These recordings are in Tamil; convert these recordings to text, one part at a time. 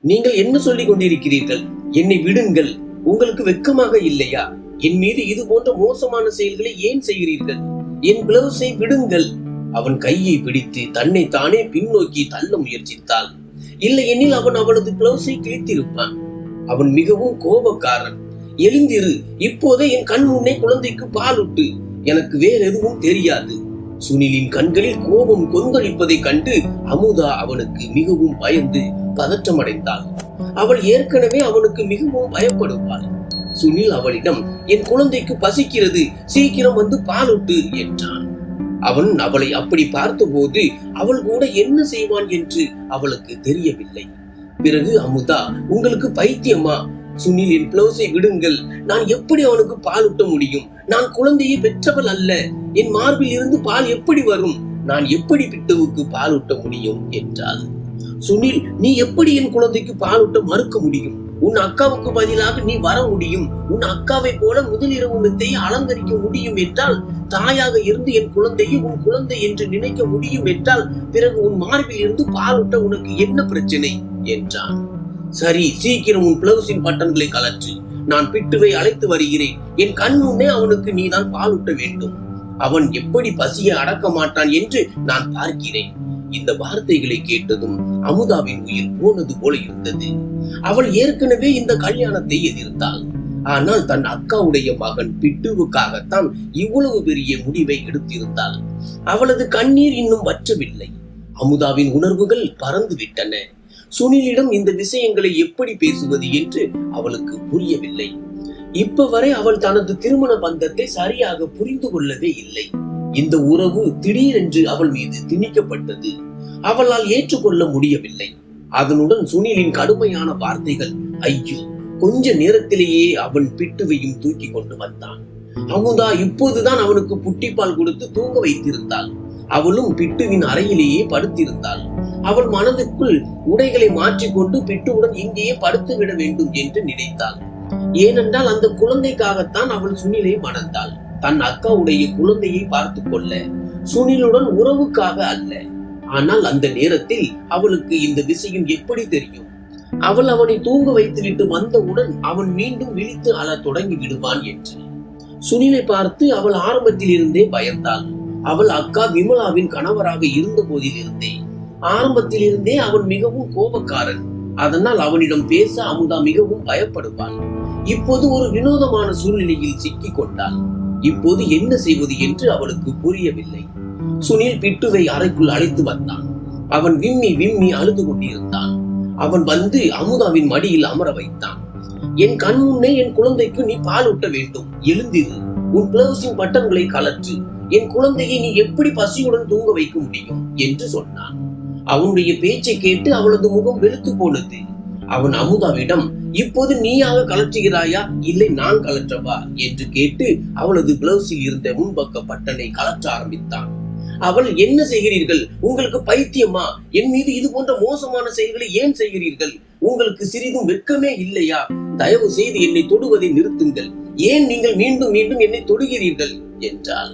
நீங்கள் என்ன சொல்லிக் கொண்டிருக்கிறீர்கள்? என்னை விடுங்கள். உங்களுக்கு வெட்கமாக இல்லையா? என் மீது இது போன்ற மோசமான செயல்களை ஏன் செய்கிறீர்கள்? என் பிளவுஸை விடுங்கள். அவன் கையை பிடித்து தன்னை தானே பின்னோக்கி தள்ள முயற்சித்தாள். இல்லை எனில் அவன் அவளது பிளவுஸை கிழித்திருப்பான். அவன் மிகவும் கோபக்காரன். எழுந்திரு, இப்போதே என் கண் முன்னே குழந்தைக்கு பாலூட்டு. எனக்கு வேற எதுவும் தெரியாது. சுனிலின் கண்களில் கோபம் கொந்தளிப்பதை கண்டு அமுதா அவனுக்கு மிகவும் பயந்து பதற்றமடைந்தாள். அவள் ஏற்கனவே அவனுக்கு மிகவும் பயப்படுவாள். சுனில் அவளிடம், என் குழந்தைக்கு பசிக்கிறது, சீக்கிரம் வந்து பாலூட்டு என்றான். அவன் அவளை அப்படி பார்த்தபோது அவள் கூட என்ன செய்வான் என்று அவளுக்கு தெரியவில்லை. பிறகு அமுதா, உங்களுக்கு பைத்தியமா? சுனில், என் பிளவுஸை விடுங்கள். நான் எப்படி அவனுக்கு பாலூட்ட முடியும்? நான் குழந்தையை பெற்றவள் அல்ல. என் மார்பில் இருந்து பால் எப்படி வரும்? நான் எப்படி பிட்டுவுக்கு பாலூட்ட முடியும் என்றாள். சுனில், நீ எப்படி என் குழந்தைக்கு பாலூட்ட மறுக்க முடியும்? உன் அக்காவுக்கு பதிலாக நீ வர முடியும். உன் அக்காவை போல முதலிரவு மெத்தையை அலங்கரிக்க முடியும் என்றால், தாயாக இருந்து என் குழந்தையை உன் குழந்தை என்று நினைக்க முடியும் என்றால், பிறகு உன் மார்பில் இருந்து பாலூட்ட உனக்கு என்ன பிரச்சனை என்றான். சரி, சீக்கிரம் உன் பிளவுஸின் பட்டன்களை கலற்று. நான் பிட்டுவை அழைத்து வருகிறேன். என் கண் முன்னே அவனுக்கு நீதான் பாலூட்ட வேண்டும். அவன் எப்படி பசியை அடக்க மாட்டான் என்று நான் பார்க்கிறேன். இந்த வார்த்தைகளை கேட்டதும் அமுதாவின் உயிர் போனது போல இருந்தது. அவள் ஏற்கனவே இந்த கல்யாணத்தை எதிர்த்தாள். ஆனால் தன் அக்காவுடைய மகன் பிட்டுவுக்காகத்தான் இவ்வளவு பெரிய முடிவை எடுத்திருந்தாள். அவளது கண்ணீர் இன்னும் வற்றவில்லை. அமுதாவின் உணர்வுகள் பறந்து விட்டன. சுனிலிடம் இந்த விஷயங்களை எப்படி பேசுவது என்று அவளுக்கு புரியவில்லை. இப்ப வரை அவள் தனது திருமண பந்தத்தை சரியாக புரிந்து கொள்ளவே இல்லை. இந்த உறவு திடீரென்று அவள் மீது திணிக்கப்பட்டது. அவளால் ஏற்றுக்கொள்ள முடியவில்லை. அதனுடன் சுனிலின் கடுமையான வார்த்தைகள். ஐயோ, கொஞ்ச நேரத்திலேயே அவன் பிட்டுவையும் தூக்கி கொண்டு வந்தான். அமுதா இப்போதுதான் அவனுக்கு புட்டிப்பால் கொடுத்து தூங்க வைத்திருந்தாள். அவளும் பிட்டுவின் அறையிலேயே படுத்திருந்தாள். அவள் மனதுக்குள் உடைகளை மாற்றிக்கொண்டு பிட்டுவுடன் இங்கேயே படுத்து விட வேண்டும் என்று நினைத்தாள். ஏனென்றால் அந்த குழந்தைக்காகத்தான் அவள் சுனிலை மணந்தாள். தன் அக்காவுடைய குழந்தையை பார்த்து கொள்ள, சுனிலுடன் உறவுக்காக அல்ல. ஆனால் அந்த நேரத்தில் அவளுக்கு இந்த விஷயம் எப்படி தெரியும்? அவள் அவனை தூங்க வைத்துவிட்டு வந்தவுடன் அவன் மீண்டும் விழித்து அழ தொடங்கி விடுவான் என்று. சுனிலை பார்த்து அவள் ஆரம்பத்தில் இருந்தே பயந்தாள். அவள் அக்கா விமலாவின் கணவராக இருந்த போதிலிருந்தே ஆரம்பத்தில் இருந்தே அவன் மிகவும் கோபக்காரன். அதனால் அவனிடம் பேச அமுதா மிகவும் பயப்படுவாள். இப்போது ஒரு வினோதமான சூழ்நிலையில் சிக்கிக் கொண்டாள். இப்போது என்ன செய்வது என்று அவளுக்கு புரியவில்லை. சுனில் பிட்டுவை அறைக்குள் அழைத்து வந்தான். அவன் விம்மி விம்மி அழுது கொண்டிருந்தான். அவன் வந்து அமுதாவின் மடியில் அமர வைத்தான். என் கண் முன்னே என் குழந்தைக்கு நீ பாலூட்ட வேண்டும். எழுந்திரு, உன் பிளவுஸின் பட்டன்களை கலற்று. என் குழந்தையை நீ எப்படி பசியுடன் தூங்க வைக்க முடியும் என்று சொன்னான். அவனுடைய பேச்சை கேட்டு அவளது முகம் வெளுத்து போனது. அவன் அமுதாவிடம், இப்போது நீயாக கலற்றுகிறாயா, இல்லை நான் கலற்றவா என்று கேட்டு அவளது பிளவுஸில் இருந்த முன்பக்க பட்டனை கலற்ற ஆரம்பித்தான். அவள், என்ன செய்கிறீர்கள்? உங்களுக்கு பைத்தியமா? என் மீது இது போன்ற மோசமான செயல்களை ஏன் செய்கிறீர்கள்? உங்களுக்கு சிறிதும் வெட்கமே இல்லையா? தயவு செய்து என்னை தொடுவதை நிறுத்துங்கள். ஏன் நீங்கள் மீண்டும் மீண்டும் என்னை தொடுகிறீர்கள் என்றாள்.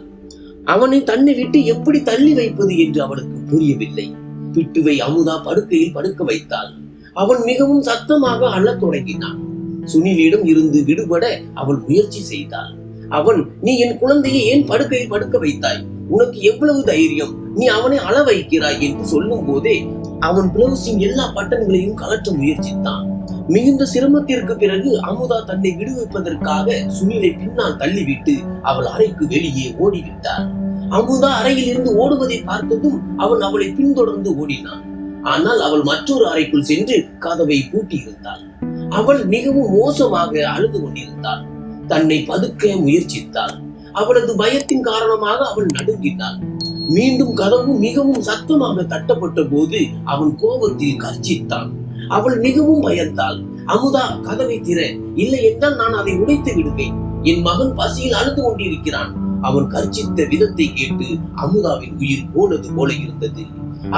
அவனை தன்னை விட்டு எப்படி தள்ளி வைப்பது என்று அவளுக்கு புரியவில்லை. பிட்டுவை அமுதா படுக்கையில் படுக்க வைத்தாள். அவன் மிகவும் சத்தமாக அழத் தொடங்கினான். சுனிலிடம் இருந்து விடுபட அவள் முயற்சி செய்தாள். அவன், நீ என் குழந்தையை ஏன் படுக்கையில் படுக்க வைத்தாய்? உனக்கு எவ்வளவு தைரியம்? நீ அவனை அழ வைக்கிறாய் என்று சொல்லும் போதே அவன் பிளவுஸின் எல்லா பட்டன்களையும் கலற்ற முயற்சித்தான். மிகுந்த சிரமத்திற்கு பிறகு அமுதா தன்னை விடுவிப்பதற்காக சுனிலை பின்னால் தள்ளிவிட்டு அவள் அறைக்கு வெளியே ஓடிவிட்டாள். அமுதா அறையில் இருந்து ஓடுவதை பார்த்ததும் அவன் அவளை பின்தொடர்ந்து ஓடினான். ஆனால் அவள் மற்றொரு அறைக்குள் சென்று கதவை பூட்டியிருந்தாள். அவள் மிகவும் மோசமாக அழுது கொண்டிருந்தாள். தன்னை பதுக்க முயற்சித்தாள். அவளது பயத்தின் காரணமாக அவள் நடுங்கினாள். மீண்டும் கதவு மிகவும் சத்தமாக தட்டப்பட்ட போது அவன் கோபத்தில் கர்ஜித்தான். அவள் மிகவும் பயந்தாள். அமுதா, கதவை திற, இல்லை என்றால் நான் அதை உடைத்து விடுவேன். என் மகன் பசியில் அழுது கொண்டிருக்கிறான். அவன் கர்ஜித்த விதத்தை கேட்டு அமுதாவின் உயிர் போனது போல இருந்தது.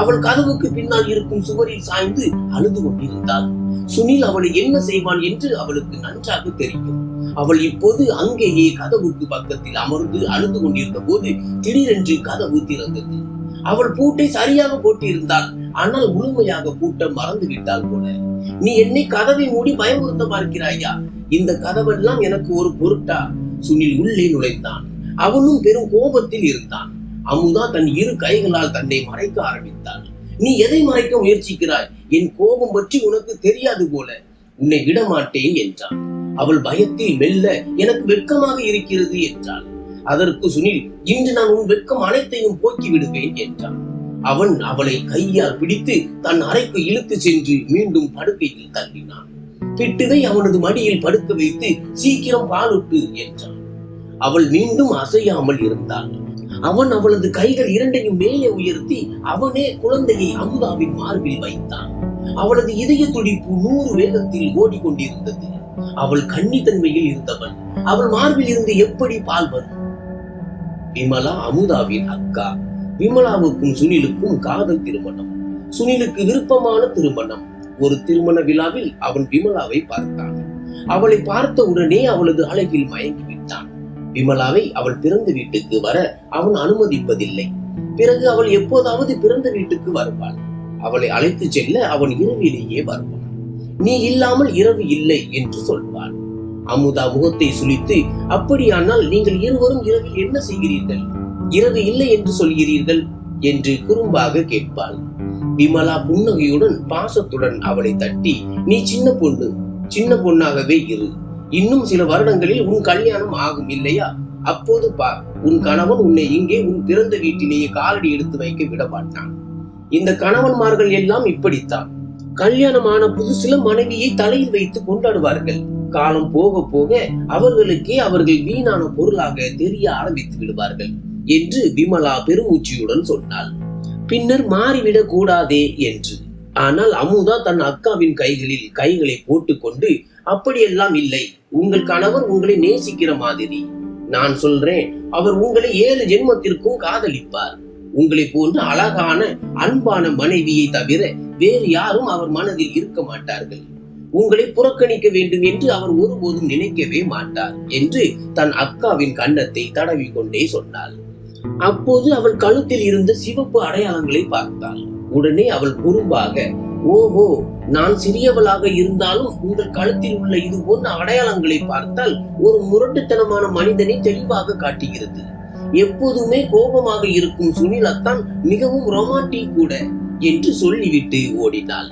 அவள் கதவுக்கு பின்னால் இருக்கும் சுவரில் சாய்ந்து அழுது கொண்டிருந்தாள். சுனில் அவளை என்ன செய்வான் என்று அவளுக்கு நன்றாக தெரியும். அவள் இப்போது அங்கேயே கதவுக்கு பக்கத்தில் அமர்ந்து அழுது கொண்டிருந்த போது திடீரென்று கதவு திறந்தது. அவள் பூட்டை சரியாக போட்டிருந்தாள். ஆனால் முழுமையாக பூட்ட மறந்து விட்டால் போல. நீ என்னை கதவை மூடி பயமுறுத்த பார்க்கிறாயா? இந்த கதவெல்லாம் எனக்கு ஒரு பொருட்டா? சுனில் உள்ளே நுழைந்தான். அவனும் பெரும் கோபத்தில் இருந்தான். அமுதா தன் இரு கைகளால் தன்னை மறைக்க ஆரம்பித்தாள். நீ எதை மறைக்க முயற்சிக்கிறாய்? என் கோபம் பற்றி உனக்கு தெரியாது போல. உன்னை விட மாட்டேன் என்றான். அவள் பயத்தில் மெல்ல, எனக்கு வெட்கமாக இருக்கிறது என்றாள். அதற்கு சுனில், இன்று நான் உன் வெட்கம் அனைத்தையும் போக்கி விடுவேன் என்றான். அவன் அவளை கையால் பிடித்து தன் அறைக்கு இழுத்து சென்று மீண்டும் படுக்கையில் தள்ளினான். பிட்டுவை அவனது மடியில் படுக்க வைத்து சீக்கிரம் பாலுட்டு என்றான். அவள் மீண்டும் அசையாமல் இருந்தாள். அவன் அவளது கைகள் இரண்டையும் மேலே உயர்த்தி அவனே குழந்தையை அமுதாவின் மார்பில் வைத்தான். அவளது இதய துடிப்பு 100 வேகத்தில் ஓடிக்கொண்டிருந்தது. அவள் கன்னித்தன்மையில் இருந்தவள். அவள் மார்பில் இருந்து எப்படி பால் வரும்? விமலா அமுதாவின் அக்கா. விமலாவுக்கும் சுனிலுக்கும் காதல் திருமணம். சுனிலுக்கு விருப்பமான திருமணம். ஒரு திருமண விழாவில் அவன் விமலாவை பார்த்தான். அவளை பார்த்த உடனே அவளது அழகில் மயங்கி விட்டான். விமலாவை அவள் பிறந்த வீட்டுக்கு வர அவன் அனுமதிப்பதில்லை. பிறகு அவள் எப்போதாவது பிறந்த வீட்டுக்கு வருவாள். அவளை அழைத்து செல்ல அவன் இரவிலேயே வருவான். நீ இல்லாமல் இரவு இல்லை என்று சொல்வான். அமுதா முகத்தை சுளித்து, அப்படியானால் நீங்கள் இருவரும் இரவில் என்ன செய்கிறீர்கள்? இரவு இல்லை என்று சொல்கிறீர்கள் என்று குறும்பாக கேட்பாள். விமலா புன்னகையுடன் பாசத்துடன் அவளை தட்டி, நீ சின்ன பொண்ணாகவே இரு. இன்னும் சில வருடங்களில் உன் கல்யாணம் ஆகும் இல்லையா? அப்போது பார், உன் கணவன் உன்னை இங்கே உன் பிறந்த வீட்டிலேயே காலடி எடுத்து வைக்க விட மாட்டான். இந்த கணவன்மார்கள் எல்லாம் இப்படித்தான். கல்யாணமான புதுசில மனைவியை தலையில் வைத்து கொண்டாடுவார்கள். காலம் போக போக அவர்களுக்கே அவர்கள் வீணான பொருளாக தெரிய ஆரம்பித்து விடுவார்கள் என்று விமலா பெருமூச்சியுடன் சொன்னாள். பின்னர் மாறிவிடக் கூடாதே என்று. ஆனால் அமுதா தன் அக்காவின் கைகளில் கைகளை போட்டுக்கொண்டு, அப்படியெல்லாம் இல்லை, உங்கள் கணவர் உங்களை நேசிக்கிற மாதிரி. நான் சொல்றேன், அவர் உங்களை 7 ஜென்மத்திற்கும் காதலிப்பார். உங்களை போன்ற அழகான அன்பான மனைவியை தவிர வேறு யாரும் அவர் மனதில் இருக்க மாட்டார்கள். உங்களை புறக்கணிக்க வேண்டும் என்று அவர் ஒருபோதும் நினைக்கவே மாட்டார் என்று தன் அக்காவின் கன்னத்தை தடவி கொண்டே சொன்னாள். அப்போது அவள் கழுத்தில் இருந்த சிவப்பு அடையாளங்களை பார்த்தாள். உடனே அவள் குறும்பாக, ஓஹோ, நான் சிறியவளாக இருந்தாலும் உங்கள் கழுத்தில் உள்ள இது போன்ற அடையாளங்களை பார்த்தால் ஒரு முரட்டுத்தனமான மனிதனை தெளிவாக காட்டுகிறது. எப்போதுமே கோபமாக இருக்கும் சுனிலத்தான் மிகவும் ரொமான்டிக் கூட என்று சொல்லிவிட்டு ஓடினாள்.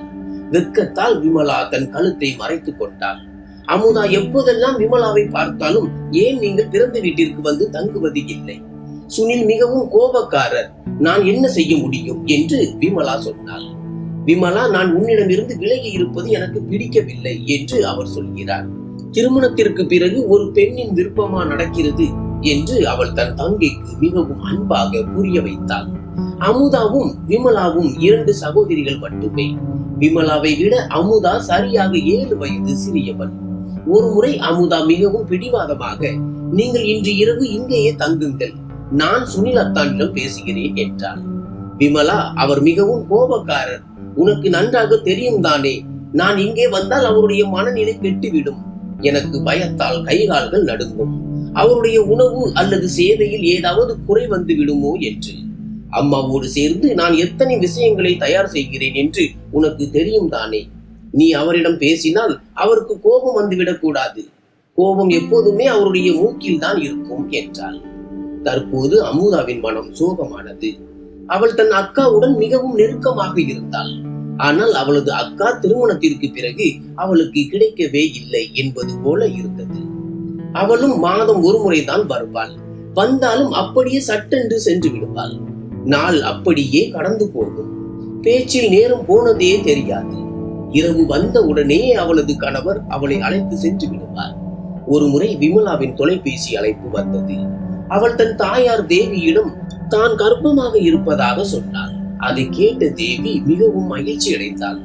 வெட்கத்தால் விமலா தன் கழுத்தை மறைத்துக் கொண்டாள். அமுதா எப்போதெல்லாம் விமலாவை பார்த்தாலும், ஏன் நீங்கள் பிறந்த வீட்டிற்கு வந்து தங்குவது இல்லை? சுனில் மிகவும் கோபக்காரர், நான் என்ன செய்ய முடியும் என்று விமலா சொன்னாள். விமலா, நான் உன்னிடமிருந்து விலகி இருப்பது எனக்கு பிடிக்கவில்லை என்று அவர் சொல்கிறார். திருமணத்திற்கு பிறகு ஒரு பெண்ணின் விருப்பமா நடக்கிறது என்று அவள் தன் தங்கைக்கு மிகவும் அன்பாக புரிய வைத்தாள். அமுதாவும் விமலாவும் 2 சகோதரிகள் மட்டுமே. விமலாவை விட அமுதா சரியாக 7 வயது சிறியவள். ஒரு முறை அமுதா மிகவும் பிடிவாதமாக, நீங்கள் இன்று இரவு இங்கேயே தங்குங்கள், நான் சுனில் அத்தானிடம் பேசுகிறேன் என்றாள். விமலா, அவர் மிகவும் கோபக்காரர், உனக்கு நன்றாக தெரியும் தானே. நான் இங்கே வந்தால் அவருடைய மனநிலை கெட்டுவிடும். எனக்கு பயத்தால் கைகால்கள் நடுங்கும். அவருடைய உணவு அல்லது சேவையில் ஏதாவது குறை வந்து விடுமோ என்று. அம்மாவோடு சேர்ந்து நான் எத்தனை விஷயங்களை தயார் செய்கிறேன் என்று உனக்கு தெரியும் தானே. நீ அவரிடம் பேசினால் அவருக்கு கோபம் வந்துவிடக் கூடாது. கோபம் எப்போதுமே அவருடைய மூக்கில் தான் இருக்கும் என்றாள். தற்போது அமுதாவின் மனம் சோகமானது. அவள் தன் அக்காவுடன் மிகவும் நெருக்கமாக இருந்தாள். ஆனால் அவளது அக்கா திருமணத்திற்கு பிறகு அவளுக்கு கிடைக்கவே இல்லை என்பது போல இருந்தது. அவளும் மாதம் ஒரு முறைதான் வருவாள். வந்தாலும் அப்படியே சட்டென்று சென்று விடுவாள். நாள் அப்படியே கடந்து போகும். பேச்சில் நேரம் போனதே தெரியாது. இரவு வந்த உடனே அவளது கணவர் அவளை அழைத்து சென்று விடுவார். ஒரு முறை விமலாவின் தொலைபேசி அழைப்பு வந்தது. அவள் தன் தாயார் தேவியிடம் தான் கர்ப்பமாக இருப்பதாக சொன்னாள். அதை கேட்ட தேவி மிகவும் மகிழ்ச்சி அடைந்தாள்.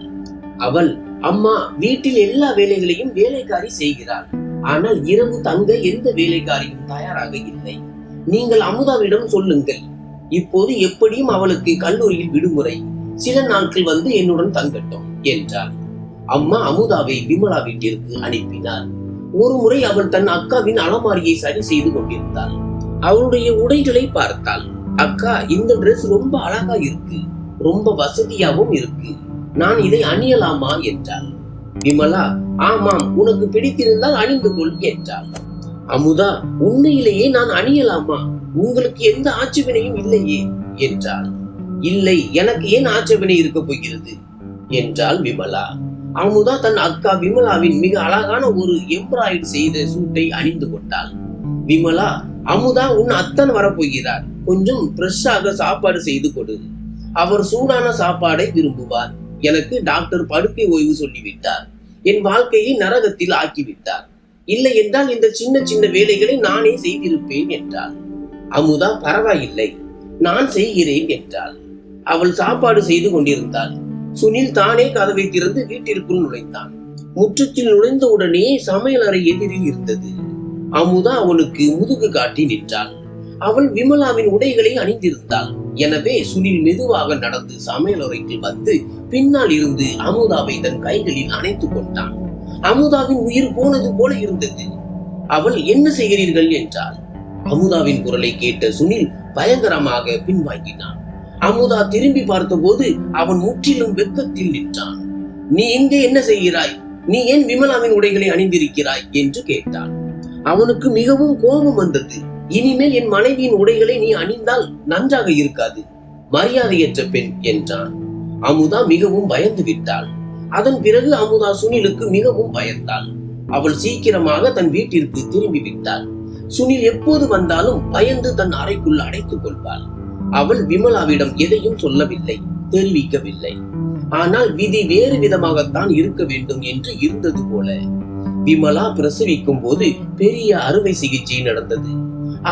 அவள், அம்மா, வீட்டில் எல்லா வேலைகளையும் வேலைக்காரி செய்கிறாள். ஆனால் இரவு தங்க எந்த வேலைக்காரியும் தயாராக இல்லை. நீங்கள் அமுதாவிடம் சொல்லுங்கள். இப்போது எப்படியும் அவளுக்கு கல்லூரியில் விடுமுறை. சில நாட்கள் வந்து என்னுடன் தங்கட்டும் என்றாள். அம்மா அமுதாவை விமலா வீட்டிற்கு அனுப்பினார். ஒரு முறை அவள் தன் அக்காவின் அலமாரியை சரி செய்து கொண்டிருந்தாள். அவளுடைய உடைகளை பார்த்தாள். அக்கா, இந்த டிரெஸ் ரொம்ப அழகா இருக்கு. ரொம்ப வசதியாவும் இருக்கு. நான் இதை அணியலாமா என்றாள். விமலா, ஆமாம், உனக்கு பிடித்திருந்தால் அணிந்து கொள் என்றாள். அமுதா, உண்மையிலேயே நான் அணியலாமா? உங்களுக்கு எந்த ஆட்சேபனையும் இல்லையே என்றாள். இல்லை, எனக்கு ஏன் ஆட்சேபனை இருக்க போகிறது என்றாள் விமலா. அமுதா தன் அக்கா விமலாவின் மிக அழகான ஒரு எம்ப்ராய்டு செய்த சூட்டை அணிந்து கொண்டாள். விமலா, அமுதா உன் அத்தன் வரப்போகிறார், கொஞ்சம் ஃப்ரெஷ்ஷாக சாப்பாடு செய்து கொடு. அவர் சூடான சாப்பாடை விரும்புவார். எனக்கு டாக்டர் படுக்கை ஓய்வு சொல்லிவிட்டார். என் வாழ்க்கையை நரகத்தில் ஆக்கிவிட்டார். இல்லை என்றால் இந்த சின்ன சின்ன வேலைகளை நானே செய்திருப்பேன் என்றாள். அமுதா, பரவாயில்லை, நான் செய்கிறேன் என்றாள். அவள் சாப்பாடு செய்து கொண்டிருந்தாள். சுனில் தானே கதவை திறந்து வீட்டிற்குள் நுழைந்தான். முற்றத்தில் நுழைந்த உடனே சமையல் அறை எதிரில் இருந்தது. அமுதா அவனுக்கு முதுகு காட்டி நின்றாள். அவள் விமலாவின் உடைகளை அணிந்திருந்தாள். எனவே சுனில் மெதுவாக நடந்து சமையல் அறைக்கு வந்து பின்னால் இருந்து அமுதாவை தன் கைகளில் அணைத்துக் கொண்டான். அமுதாவின் உயிர் போனது போல இருந்தது. அவள், என்ன செய்கிறீர்கள் என்றாள். அமுதாவின் குரலை கேட்ட சுனில் பயங்கரமாக பின்வாங்கினான். அமுதா திரும்பி பார்த்தபோது அவன் முற்றிலும் வெட்கத்தில் நின்றான். நீ இங்கே என்ன செய்கிறாய்? நீ ஏன் விமலாவின் உடைகளை அணிந்திருக்கிறாய் என்று கேட்டான். அவனுக்கு மிகவும் கோபம் வந்தது. இனிமேல் என் மனைவியின் உடைகளை நீ அணிந்தால் நன்றாக இருக்காது, மரியாதையற்ற பெண் என்றான். அமுதா மிகவும் பயந்து விட்டாள். அதன் பிறகு அமுதா சுனிலுக்கு மிகவும் பயந்தாள். அவள் சீக்கிரமாக தன் வீட்டிற்கு திரும்பி விட்டாள். சுனில் எப்போது வந்தாலும் பயந்து தன் அறைக்குள் அடைத்துக் கொள்வாள். அவள் விமலாவிடம் எதையும் சொல்லவில்லை, தெரிவிக்கவில்லை. ஆனால் விதி வேறு விதமாகத்தான் இருக்க வேண்டும் என்று இருந்தது போல. விமலா பிரசவிக்கும் போது பெரிய அறுவை சிகிச்சை நடந்தது.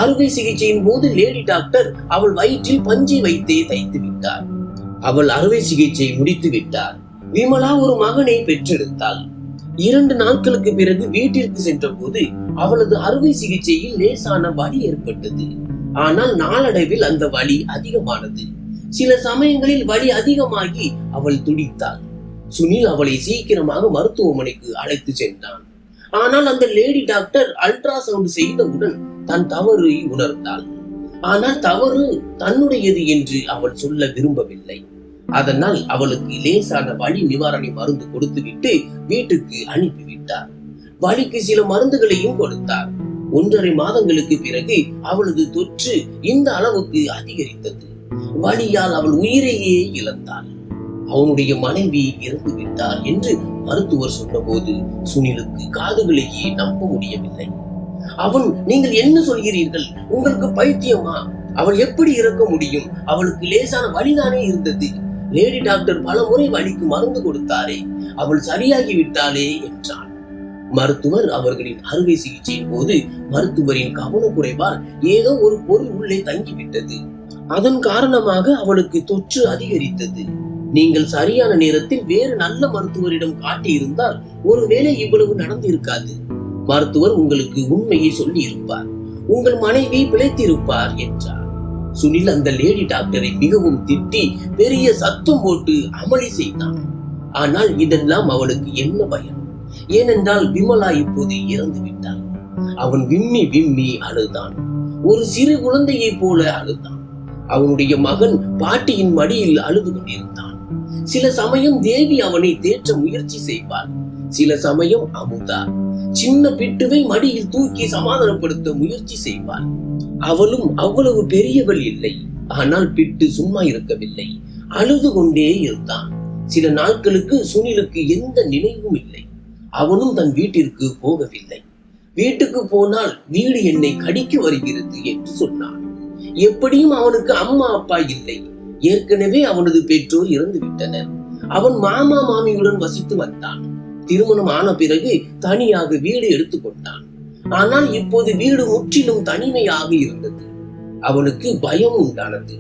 அறுவை சிகிச்சையின் போது லேடி டாக்டர் அவள் வயிற்றில் பஞ்சை வைத்தே தைத்து விட்டார். அவள் அறுவை சிகிச்சை முடித்து விட்டார். விமலா ஒரு மகனை பெற்றெடுத்தாள். 2 நாட்களுக்கு பிறகு வீட்டிற்கு சென்ற போது அவளது அறுவை சிகிச்சையில் லேசான வலி ஏற்பட்டது. ஆனால் நாளடைவில் அந்த வலி அதிகமானது. சில சமயங்களில் வலி அதிகமாகி அவள் துடித்தாள். சுனில் அவளை சீக்கிரமாக மருத்துவமனைக்கு அழைத்து சென்றான். ஆனால் அந்த லேடி டாக்டர் அல்ட்ராசவுண்ட் செய்தவுடன் தன் தவறை உணர்ந்தாள். ஆனால் தவறு தன்னுடையது என்று அவள் சொல்ல விரும்பவில்லை. அதனால் அவளுக்கு லேசான வலி நிவாரணி மருந்து கொடுத்துவிட்டு வீட்டுக்கு அனுப்பிவிட்டார். வலிக்கு சில மருந்துகளையும் கொடுத்தார். 1.5 மாதங்களுக்கு பிறகு அவளது தொற்று இந்த அளவுக்கு அதிகரித்தது. வலியால் அவள் உயிரையே இழந்தாள். அவனுடைய மனைவி இறந்து விட்டார் என்று மருத்துவர் சொன்னபோது சுனிலுக்கு காதுகளையே நம்ப முடியவில்லை. அவன், நீங்கள் என்ன சொல்கிறீர்கள்? உங்களுக்கு பைத்தியமா? அவள் எப்படி இறக்க முடியும்? அவளுக்கு லேசான வலிதானே இருந்தது. லேடி டாக்டர் பல முறை வலிக்கு மருந்து கொடுத்தாரே, அவள் சரியாகி விட்டாளே என்றான். மருத்துவர் அவர்களின் அறுவை சிகிச்சையின் போது மருத்துவரின் கவனக்குறைவால் ஏதோ ஒரு பொருள் உள்ளே தங்கிவிட்டது. அதன் காரணமாக அவளுக்கு தொற்று அதிகரித்தது. நீங்கள் சரியான நேரத்தில் வேறு நல்ல மருத்துவரிடம் காட்டியிருந்தால் ஒருவேளை இவ்வளவு நடந்திருக்காது. மருத்துவர் உங்களுக்கு உண்மையை சொல்லி இருப்பார். உங்கள் மனைவி பிழைத்திருப்பார் என்றார். சுனில் அந்த லேடி டாக்டரை மிகவும் திட்டி பெரிய சத்தம் போட்டு அமளி செய்தான். ஆனால் இதெல்லாம் அவனுக்கு என்ன பயம்? ஏனென்றால் விமலா இப்போது இறந்து விட்டாள். அவன் விம்மி விம்மி அழுதான். ஒரு சிறு குழந்தையை போல அழுதான். அவனுடைய மகன் பாட்டியின் மடியில் அழுது கொண்டிருந்தான். சில சமயம் தேவி அவனை தேற்ற முயற்சி செய்வாள். சில சமயம் அமுதா சின்ன பிட்டுவை மடியில் தூக்கி சமாதானப்படுத்த முயற்சி செய்வாள். அவளும் அவ்வளவு பெரியவள் இல்லை. ஆனால் பிட்டு சும்மா இருக்கவில்லை, அழுது கொண்டே இருந்தான். சில நாட்களுக்கு சுனிலுக்கு எந்த நினைவும் இல்லை. அவனும் தன் வீட்டிற்கு போகவில்லை. வீட்டுக்கு போனால் வீடு என்னை கடிக்க வருகிறது என்று சொன்னான். எப்படியும் அவனுக்கு அம்மா அப்பா இல்லை. ஏற்கனவே அவனது பெற்றோர் இறந்து விட்டனர். அவன் மாமா மாமியுடன் வசித்து வந்தான். திருமணம் ஆன பிறகு தனியாக வீடு எடுத்துக்கொண்டான். ஆனால் இப்போது வீடு முற்றிலும் தனிமையாக இருந்தது. அவனுக்கு பயம் உண்டானது.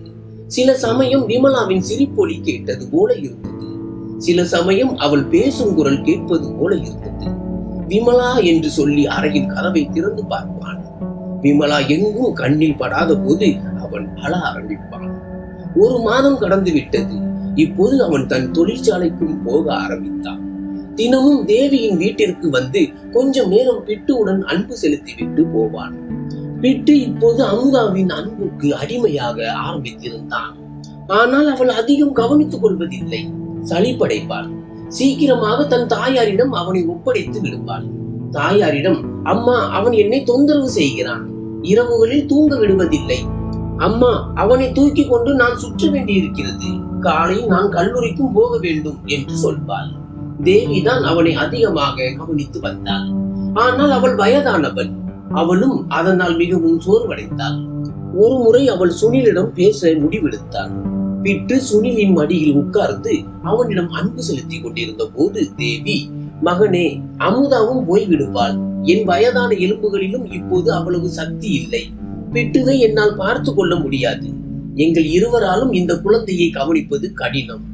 சில சமயம் விமலாவின் சிரிப்பொலி கேட்டது போல இருந்தது. சில சமயம் அவள் பேசும் குரல் கேட்பது போல இருந்தது. விமலா என்று சொல்லி அறையின் கதவை திறந்து பார்ப்பான். விமலா எங்கும் கண்ணில் படாத போது அவன் அழ ஆரம்பிப்பான். 1 மாதம் கடந்து விட்டது. இப்போது அவன் தன் தொழிற்சாலைக்கும் போக ஆரம்பித்தான். தினமும் தேவியின் வீட்டிற்கு வந்து கொஞ்சம் நேரம் பிட்டுவுடன் அன்பு செலுத்திவிட்டு போவான். பிட்டு இப்போது அமுதாவின் அன்புக்கு அடிமையாக ஆரம்பித்திருந்தான். ஆனால் அவள் அதிகம் கவனித்துக் கொள்வதில்லை. சளிப்படைப்பாள். சீக்கிரமாக தன் தாயாரிடம் அவனை ஒப்படைத்து விடுவாள். தாயாரிடம், அம்மா, அவன் என்னை தொந்தரவு செய்கிறான், இரவுகளில் தூங்க விடுவதில்லை. அம்மா, அவனை தூக்கி கொண்டு நான் சுற்ற வேண்டியிருக்கிறது, காலையில் நான் கல்லூரிக்கும் போக வேண்டும் என்று சொல்வாள். தேவிதான் அவனை அதிகமாக கவனித்து வந்தாள். ஆனால் அவள் வயதானவள். அவளும் அதனால் மிகவும் சோர்வடைந்தாள். ஒரு முறை அவள் சுனிலிடம் பேச முடிவெடுத்தாள். பிட்டு சுனிலின் மடியில் உட்கார்ந்து அவனிடம் அன்பு செலுத்தி கொண்டிருந்த போது தேவி, மகனே, அமுதாவும் போய்விடுவாள். என் வயதான எலும்புகளிலும் இப்போது அவ்வளவு சக்தி இல்லை. பிட்டுவை என்னால் பார்த்து கொள்ள முடியாது. எங்கள் இருவராலும் இந்த குழந்தையை கவனிப்பது கடினம்.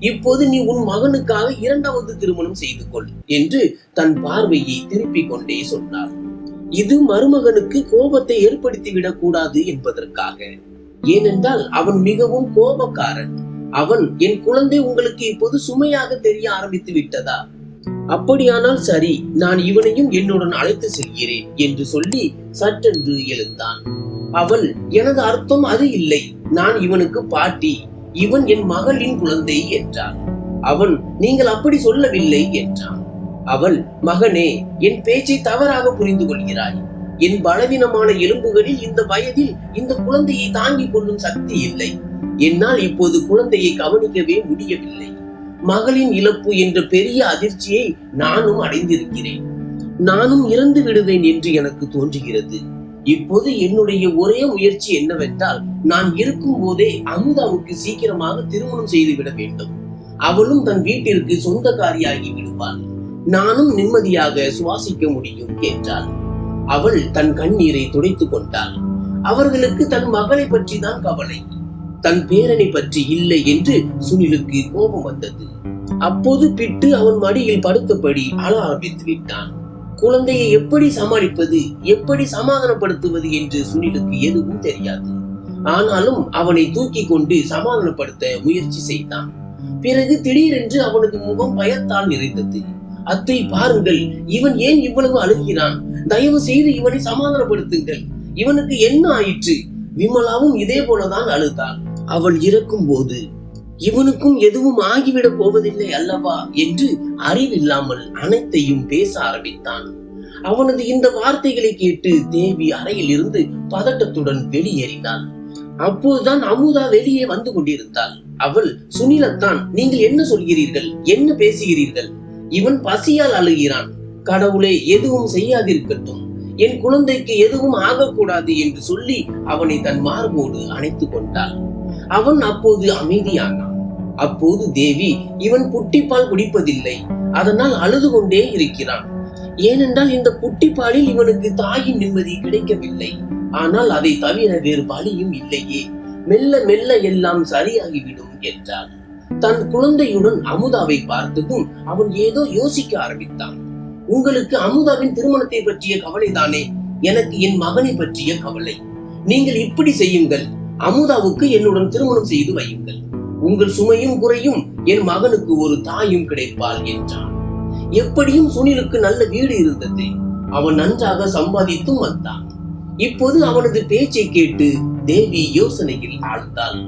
இப்போது நீ உன் மகனுக்காக 2வது திருமணம் செய்து கொள் என்று தன் பார்வையை திருப்பிக் கொண்டே சொன்னார். இது மருமகனுக்கு கோபத்தை ஏற்படுத்திவிடக் கூடாது என்பதற்காக. ஏனென்றால் அவன் மிகவும் கோபக்காரன். அவன், என் குழந்தை உங்களுக்கு இப்போது சுமையாக தெரிய ஆரம்பித்து விட்டதா? அப்படியானால் சரி, நான் இவனையும் என்னுடன் அழைத்து செல்கிறேன் என்று சொல்லி சட்டென்று எழுந்தான். அவள், எனது அர்த்தம் அது இல்லை, நான் இவனுக்கு பாட்டி, இவன் என் மகளின் குழந்தை என்றான். அவன், நீங்கள் அப்படி சொல்லவில்லை என்றான். அவள், மகனே, என் பேச்சை தவறாக புரிந்து கொள்கிறாய். என் பலவீனமான எலும்புகளில் இந்த வயதில் இந்த குழந்தையை தாங்கிக் கொள்ளும் சக்தி இல்லை. என்னால் இப்போது குழந்தையை கவனிக்கவே முடியவில்லை. மகளின் இழப்பு என்ற பெரிய அதிர்ச்சியை நானும் அடைந்திருக்கிறேன். நானும் இறந்து விடுவேன் என்று எனக்கு தோன்றுகிறது. இப்போது என்னுடைய ஒரே முயற்சி என்னவென்றால், நான் இருக்கும் போதே அமுதாவுக்கு சீக்கிரமாக திருமணம் செய்துவிட வேண்டும். அவளும் தன் வீட்டிற்கு சொந்தக்காரியாகி விடுவாள். நானும் நிம்மதியாக சுவாசிக்க முடியும் என்றாள். அவள் தன் கண்ணீரை துடைத்துக் கொண்டாள். அவர்களுக்கு தன் மகளை பற்றி தான் கவலை, தன் பேரனை பற்றி இல்லை என்று சுனிலுக்கு கோபம் வந்தது. அப்போது பிட்டு அவன் மடியில் படுத்தபடி அழ ஆரம்பித்து விட்டான். குழந்தையை எப்படி சமாளிப்பது, எப்படி சமாதானப்படுத்துவது என்று சுனிலுக்கு எதுவும் தெரியாது. ஆனாலும் அவனை தூக்கி கொண்டு சமாதானப்படுத்த முயற்சி செய்தான். பிறகு திடீரென்று அவனது முகம் பயத்தால் நிறைந்தது. அத்தை, பாருங்கள், இவன் ஏன் இவ்வளவு அழுகிறான்? தயவு செய்து இவனை சமாதானப்படுத்துங்கள். இவனுக்கு என்ன ஆயிற்று? விமலாவும் இதே போலதான் அழுதாள். அவள் இறக்கும் போது இவனுக்கும் எதுவும் ஆகிவிடப் போவதில்லை அல்லவா என்று அறிவில்லாமல் அனைத்தையும் பேச ஆரம்பித்தான். அவனது இந்த வார்த்தைகளை கேட்டு தேவி அறையில் இருந்து பதட்டத்துடன் வெளியேறினாள். அப்போதுதான் அமுதா வெளியே வந்து கொண்டிருந்தாள். அவள், சுனிலத்தான், நீங்கள் என்ன சொல்கிறீர்கள்? என்ன பேசுகிறீர்கள்? இவன் பசியால் அழுகிறான். கடவுளே, எதுவும் செய்யாதிருக்கட்டும், என் குழந்தைக்கு எதுவும் ஆகக்கூடாது என்று சொல்லி அவனை தன் மார்போடு அணைத்துக் கொண்டாள். அவன் அப்போது அமைதியானான். அப்போது தேவி, இவன் புட்டிப்பால் குடிப்பதில்லை, அதனால் அழுது கொண்டே இருக்கிறான். ஏனென்றால் இந்த புட்டிப்பாலில் இவனுக்கு தாயின் நிம்மதி கிடைக்கவில்லை. ஆனால் அதை தவிர வேறு வழியும் இல்லையே. மெல்ல மெல்ல எல்லாம் சரியாகிவிடும் என்றாள். தன் குழந்தையுடன் அமுதாவை பார்த்ததும் அவன் ஏதோ யோசிக்க ஆரம்பித்தான். உங்களுக்கு அமுதாவின் திருமணத்தை பற்றிய கவலைதானே? எனக்கு என் மகனை பற்றிய கவலை. நீங்கள் இப்படி செய்யுங்கள், அமுதாவுக்கு என்னுடன் திருமணம் செய்து வையுங்கள். உங்கள் சுமையும் குறையும், என் மகனுக்கு ஒரு தாயும் கிடைப்பாள் என்றான். எப்படியும் சுனிலுக்கு நல்ல வீடு இருந்தது. அவன் நன்றாக சம்பாதித்தும் வந்தான். இப்போது அவனது பேச்சை கேட்டு தேவி யோசனையில் ஆழ்ந்தாள்.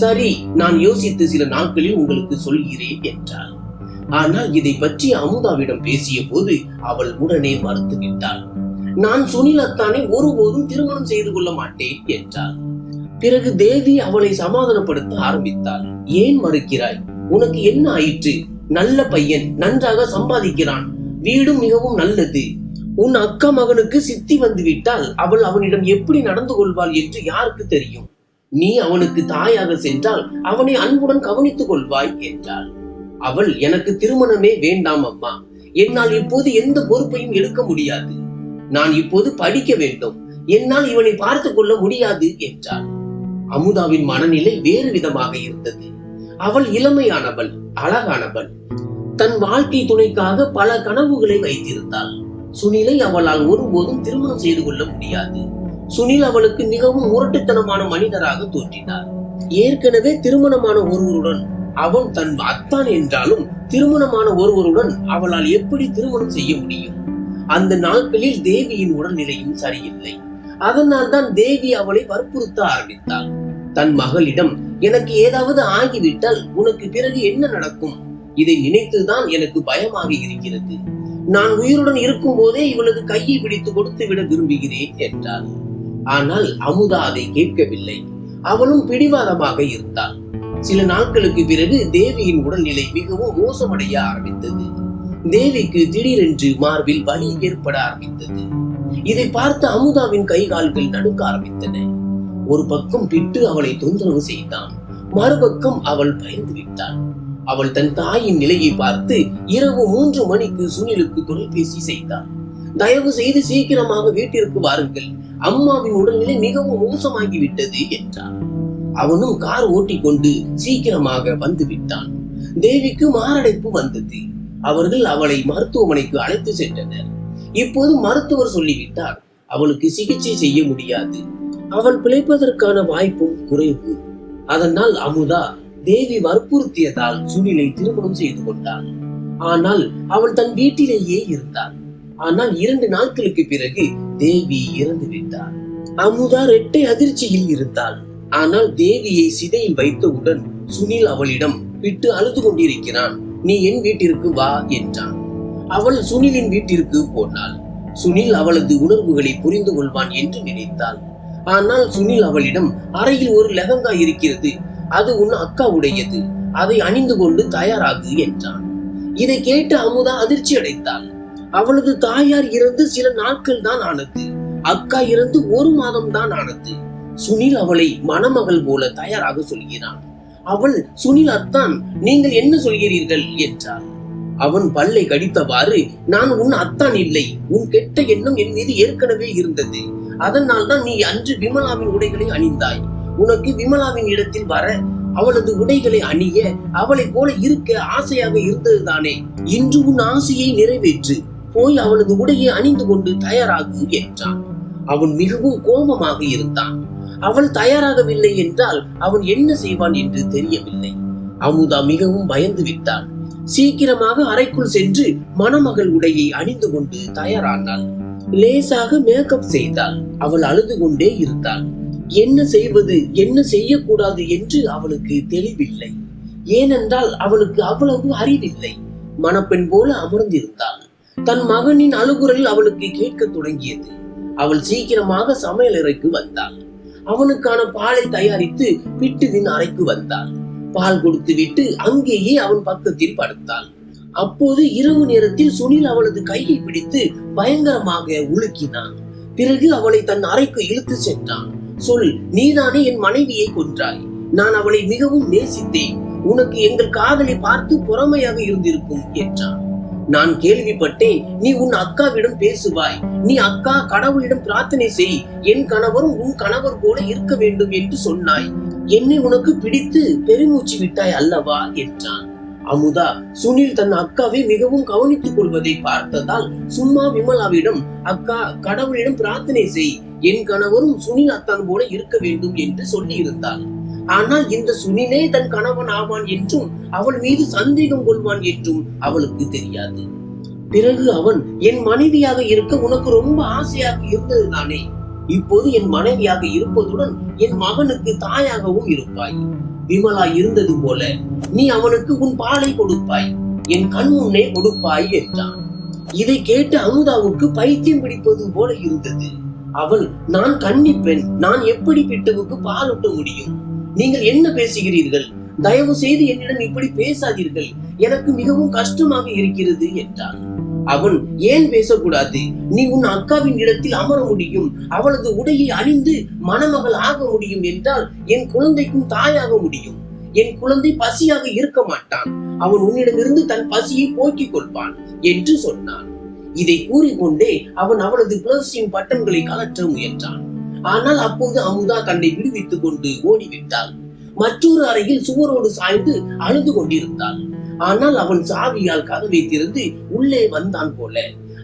சரி, நான் யோசித்து சில நாட்களில் உங்களுக்கு சொல்கிறேன் என்றாள். ஆனால் இதை பற்றி அமுதாவிடம் பேசிய போது அவள் உடனே மறுத்துவிட்டாள். நான் சுனிலத்தானை ஒருபோதும் திருமணம் செய்து கொள்ள மாட்டேன் என்றாள். பிறகு தேவி அவளை சமாதானப்படுத்த ஆரம்பித்தாள். ஏன் மறுக்கிறாய்? உனக்கு என்ன ஆயிற்று? நல்ல பையன், நன்றாக சம்பாதிக்கிறான், வீடும் மிகவும் நல்லது. உன் அக்கா மகனுக்கு சித்தி வந்து விட்டால் அவள் அவனிடம் எப்படி நடந்து கொள்வாள் என்று யாருக்கு தெரியும்? நீ அவனுக்கு தாயாக சென்றால் அவனை அன்புடன் கவனித்துக் கொள்வாய் என்றாள். அவள், எனக்கு திருமணமே வேண்டாம் அம்மா. என்னால் இப்போது எந்த பொறுப்பையும் எடுக்க முடியாது. நான் இப்போது படிக்க வேண்டும். என்னால் இவனை பார்த்துக் கொள்ள முடியாது என்றாள். அமுதாவின் மனநிலை வேறு விதமாக இருந்தது. அவள் இளமையானவள், அழகானவள். தன் வாழ்க்கை துணைக்காக பல கனவுகளை வைத்திருந்தாள். சுனிலை அவளால் ஒருபோதும் திருமணம் செய்து கொள்ள முடியாது. சுனில் அவளுக்கு மிகவும் முரட்டுத்தனமான மனிதராக தோன்றினார். ஏற்கனவே திருமணமான ஒருவருடன் அவன் தன் அத்தான் என்றாலும் திருமணமான ஒருவருடன் அவளால் எப்படி திருமணம் செய்ய முடியும்? அந்த நாட்களில் தேவியின் உடல்நிலையும் சரியில்லை. அதனால் தான் தேவி அவளை வற்புறுத்த ஆரம்பித்தாள். தன் மகளிடம், எனக்கு ஏதாவது ஆகிவிட்டால் உனக்கு பிறகு என்ன நடக்கும்? இதை நினைத்துதான் எனக்கு பயமாக இருக்கிறது. நான் உயிருடன் இருக்கும் போதே இவளது கையை பிடித்து கொடுத்து விட விரும்புகிறேன் என்றாள். ஆனால் அமுதா அதை கேட்கவில்லை. அவளும் பிடிவாதமாக இருந்தாள். சில நாட்களுக்கு பிறகு தேவியின் உடல்நிலை மிகவும் மோசமடைய ஆரம்பித்தது. தேவிக்கு திடீரென்று மார்பில் வலி ஏற்பட ஆரம்பித்தது. இதை பார்த்து அமுதாவின் கை கால்கள் நடுக்க ஆரம்பித்தன. ஒரு பக்கம் பிட்டு அவளை தொந்தரவு செய்தான், மறுபக்கம் அவள் பயந்து விட்டாள். அவள் தன் தாயின் நிலையை பார்த்து இரவு 3 மணிக்கு சுனிலுக்கு தொலைபேசி செய்தாள். தயவு செய்து சீக்கிரமாக வீட்டிற்கு வாருங்கள், அம்மாவின் உடல்நிலை மிகவும் மோசமாகிவிட்டது என்றார். அவனும் கார் ஓட்டிக்கொண்டு சீக்கிரமாக வந்து விட்டான். தேவிக்கு மாரடைப்பு வந்தது. அவர்கள் அவளை மருத்துவமனைக்கு அழைத்து சென்றனர். இப்போது மருத்துவர் சொல்லிவிட்டார், அவளுக்கு சிகிச்சை செய்ய முடியாது, அவள் பிழைப்பதற்கான வாய்ப்பும் குறைவு. அதனால் அமுதா தேவி வற்புறுத்தியதால் சுனிலை திருமணம் செய்து கொண்டாள். ஆனால் அவள் தன் வீட்டிலேயே இருந்தாள். ஆனால் 2 நாட்களுக்கு பிறகு தேவி இறந்து விட்டாள். அமுதா இரட்டை அதிர்ச்சியில் இருந்தாள். ஆனால் தேவியை சிதையில் வைத்தவுடன் சுனில் அவளிடம், விட்டு அழுது கொண்டிருக்கிறான், நீ என் வீட்டிற்கு வா என்றான். அவள் சுனிலின் வீட்டிற்கு போனாள். சுனில் அவளது உணர்வுகளை புரிந்து கொள்வான் என்று நினைத்தாள். ஆனால் சுனில் அவளிடம், அறையில் ஒரு லெஹங்கா இருக்கிறது, அது உன் அக்காவுடையது, அதை அணிந்து கொண்டு தயாராகு என்றான். இதை கேட்டு அமுதா அதிர்ச்சி அடைத்தாள். அவளது தாயார் இறந்து சில நாட்கள் தான் ஆனது, அக்கா இறந்து 1 மாதம் தான் ஆனது. சுனில் அவளை மணமகள் போல தயாராக சொல்கிறான். அவள், சுனில் அத்தான், நீங்கள் என்ன சொல்கிறீர்கள் என்றாள். அவன் பல்லை கடித்தவாறு, நான் உன் அத்தான் இல்லை, உன் கெட்ட எண்ணம் என் மீது ஏற்கனவே இருந்தது, அதனால் தான் நீ அன்று விமலாவின் உடைகளை அணிந்தாய். உனக்கு விமலாவின் இடத்தில் வர, அவளது உடைகளை அணிய, அவளை போல இருக்க ஆசையாக இருந்ததுதானே. இன்று உன் ஆசையை நிறைவேற்று, போய் அவளது உடையை அணிந்து கொண்டு தயாராகு என்றான். அவன் மிகவும் கோபமாக இருந்தான். அவள் தயாராகவில்லை என்றால் அவன் என்ன செய்வான் என்று தெரியவில்லை. அமுதா மிகவும் பயந்து விட்டாள். சீக்கிரமாக அறைக்குள் சென்று மணமகள் உடையை அணிந்து கொண்டு தயாரானாள். லேசாக மேக்கப் செய்தாள். அவள் அழுது கொண்டே இருந்தாள். என்ன செய்வது, என்ன செய்யக்கூடாது என்று அவளுக்கு தெளிவில்லை. ஏனென்றால் அவளுக்கு அவ்வளவு அறிவில்லை. மணப்பெண் போல அமர்ந்திருந்தாள். தன் மகனின் அழுகுரல் அவளுக்கு கேட்க தொடங்கியது. அவள் சீக்கிரமாக சமையலறைக்கு வந்தாள். அவனுக்கான பாலை தயாரித்து பிட்டுவின் அறைக்கு வந்தாள். பால் கொடுத்து விட்டு அங்கேயே அவன் பக்கத்தில் படுத்தாள். அப்போது இரவு நேரத்தில் சுனில் அவளது கையை பிடித்து பயங்கரமாக உலுக்கினான். பிறகு அவளை தன் அறைக்கு இழுத்து சென்றான். சொல், நீதானே என் மனைவியை கொன்றாய். நான் அவளை மிகவும் நேசித்தேன். உனக்கு எங்கள் காதலை பார்த்து பொறாமையாக இருந்திருக்கும் என்றான். நான் கேள்விப்பட்டேன், நீ உன் அக்காவிடம் பேசுவாய், நீ அக்கா கடவுளிடம் பிரார்த்தனை செய், என் கணவரும் உன் கணவர் போல இருக்க வேண்டும் என்று சொன்னாய். என்னை உனக்கு பிடித்து பெருமூச்சு விட்டாய் அல்லவா என்றான். அமுதா, சுனில் தன் அக்காவை மிகவும் கவனித்துக் கொள்வதை பார்த்ததால் சும்மா விமலாவிடம், அக்கா கடவுளிடம் பிரார்த்தனை செய், என் கணவரும் சுனில் அத்தான் போல இருக்க வேண்டும் என்று சொல்லி இருந்தாள். ஆனால் இந்த சுனிலே தன் கணவன் ஆவான் என்றும் அவள் மீது சந்தேகம் கொள்வான் என்றும் அவளுக்கு தெரியாது. பிறகு அவன், என் மனைவியாக இருக்க உனக்கு ரொம்ப ஆசையாக இருந்தது தானே. இப்போது என் மனைவியாக இருப்பதுடன் என் மகனுக்கு தாயாகவும் இருப்பாய். விமலா இருந்தது போல நீ அவனுக்கு உன் பாலை கொடுப்பாய், என் கண் முன்னே கொடுப்பாய் என்றான். இதை கேட்டு அமுதாவுக்கு பைத்தியம் பிடிப்பது போல இருந்தது. அவள், நான் கன்னி பெண், நான் எப்படி பிட்டுவுக்கு பாலூட்ட முடியும்? நீங்கள் என்ன பேசுகிறீர்கள்? தயவு செய்து என்னிடம் இப்படி பேசாதீர்கள், எனக்கு மிகவும் கஷ்டமாக இருக்கிறது என்றான். அவன், ஏன் பேசக்கூடாது? நீ உன் அக்காவின் இடத்தில் அமர முடியும், அவளது உடையை அணிந்து மணமகள் ஆக முடியும் என்றால் என் குழந்தைக்கும் தாயாக முடியும். என் குழந்தை பசியாக இருக்க மாட்டான், அவன் உன்னிடமிருந்து தன் பசியை போக்கிக் கொள்வான் என்று சொன்னான். இதை கூறிக்கொண்டே அவன் அவளது பிளவுஸின் பட்டன்களை கலற்ற முயன்றான். ஆனால் அப்போது அமுதா தன்னை விடுவித்துக் கொண்டு ஓடிவிட்டாள். மற்றொரு அறையில் சுவரோடு சாய்ந்து அழுது கொண்டிருந்தாள். ஆனால் அவன் சாவியால் கதவை திறந்து உள்ளே வந்தான் போல.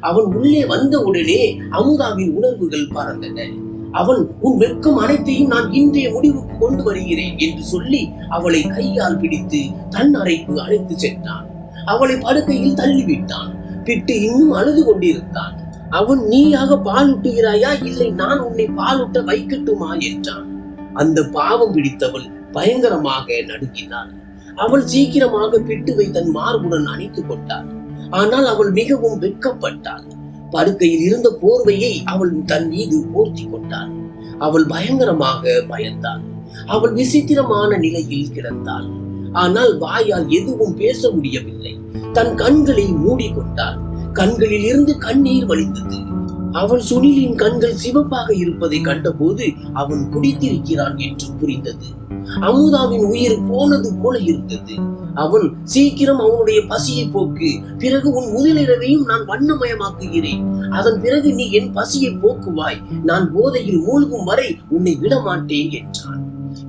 அவன் உள்ளே வந்த உடனே அமுதாவின் உணர்வுகள் பறந்தன. அவன், உன் வெட்கம் அனைத்தையும் நான் இன்றைய முடிவுக்கு கொண்டு வருகிறேன் என்று சொல்லி அவளை கையால் பிடித்து தன் அறைக்கு அழைத்து சென்றான். அவளை படுக்கையில் தள்ளிவிட்டான். பிட்டு இன்னும் அழுது கொண்டிருந்தான். அவன், நீயாக பாலூட்டுகிறாயா இல்லை நான் உன்னை பாலூட்ட வைக்கட்டுமா என்றான். அந்த பாவம் பிடித்தவள் பயங்கரமாக நடுங்கினாள். அவள் சீக்கிரமாக பிட்டுவை தன் மார்புடன் அணைத்துக் கொண்டாள். ஆனால் அவள் மிகவும் வெட்கப்பட்டாள். படுக்கையில் இருந்த போர்வையை அவள் தன் மீது போர்த்தி கொண்டாள். அவள் பயங்கரமாக பயந்தாள். அவள் விசித்திரமான நிலையில் கிடந்தாள். ஆனால் வாயால் எதுவும் பேச முடியவில்லை. தன் கண்களை மூடிக்கொண்டாள். கண்களில் இருந்து கண்ணீர் வழிந்தது. அவள் சுனிலின் கண்கள் சிவப்பாக இருப்பதை கண்டபோது அவன் குடித்திருக்கிறான் என்று புரிந்தது. அமுதாவின் உயிர் போனது போல இருந்தது. அவன் சீக்கிரம் அவனுடைய பசியை போக்கு, பிறகு உன் முதலிரவையும் நான் வண்ணமயமாக்குகிறேன். அதன் பிறகு நீ என் பசியை போக்குவாய். நான் போதையில் மூழ்கும் வரை உன்னை விடமாட்டேன் என்றான்.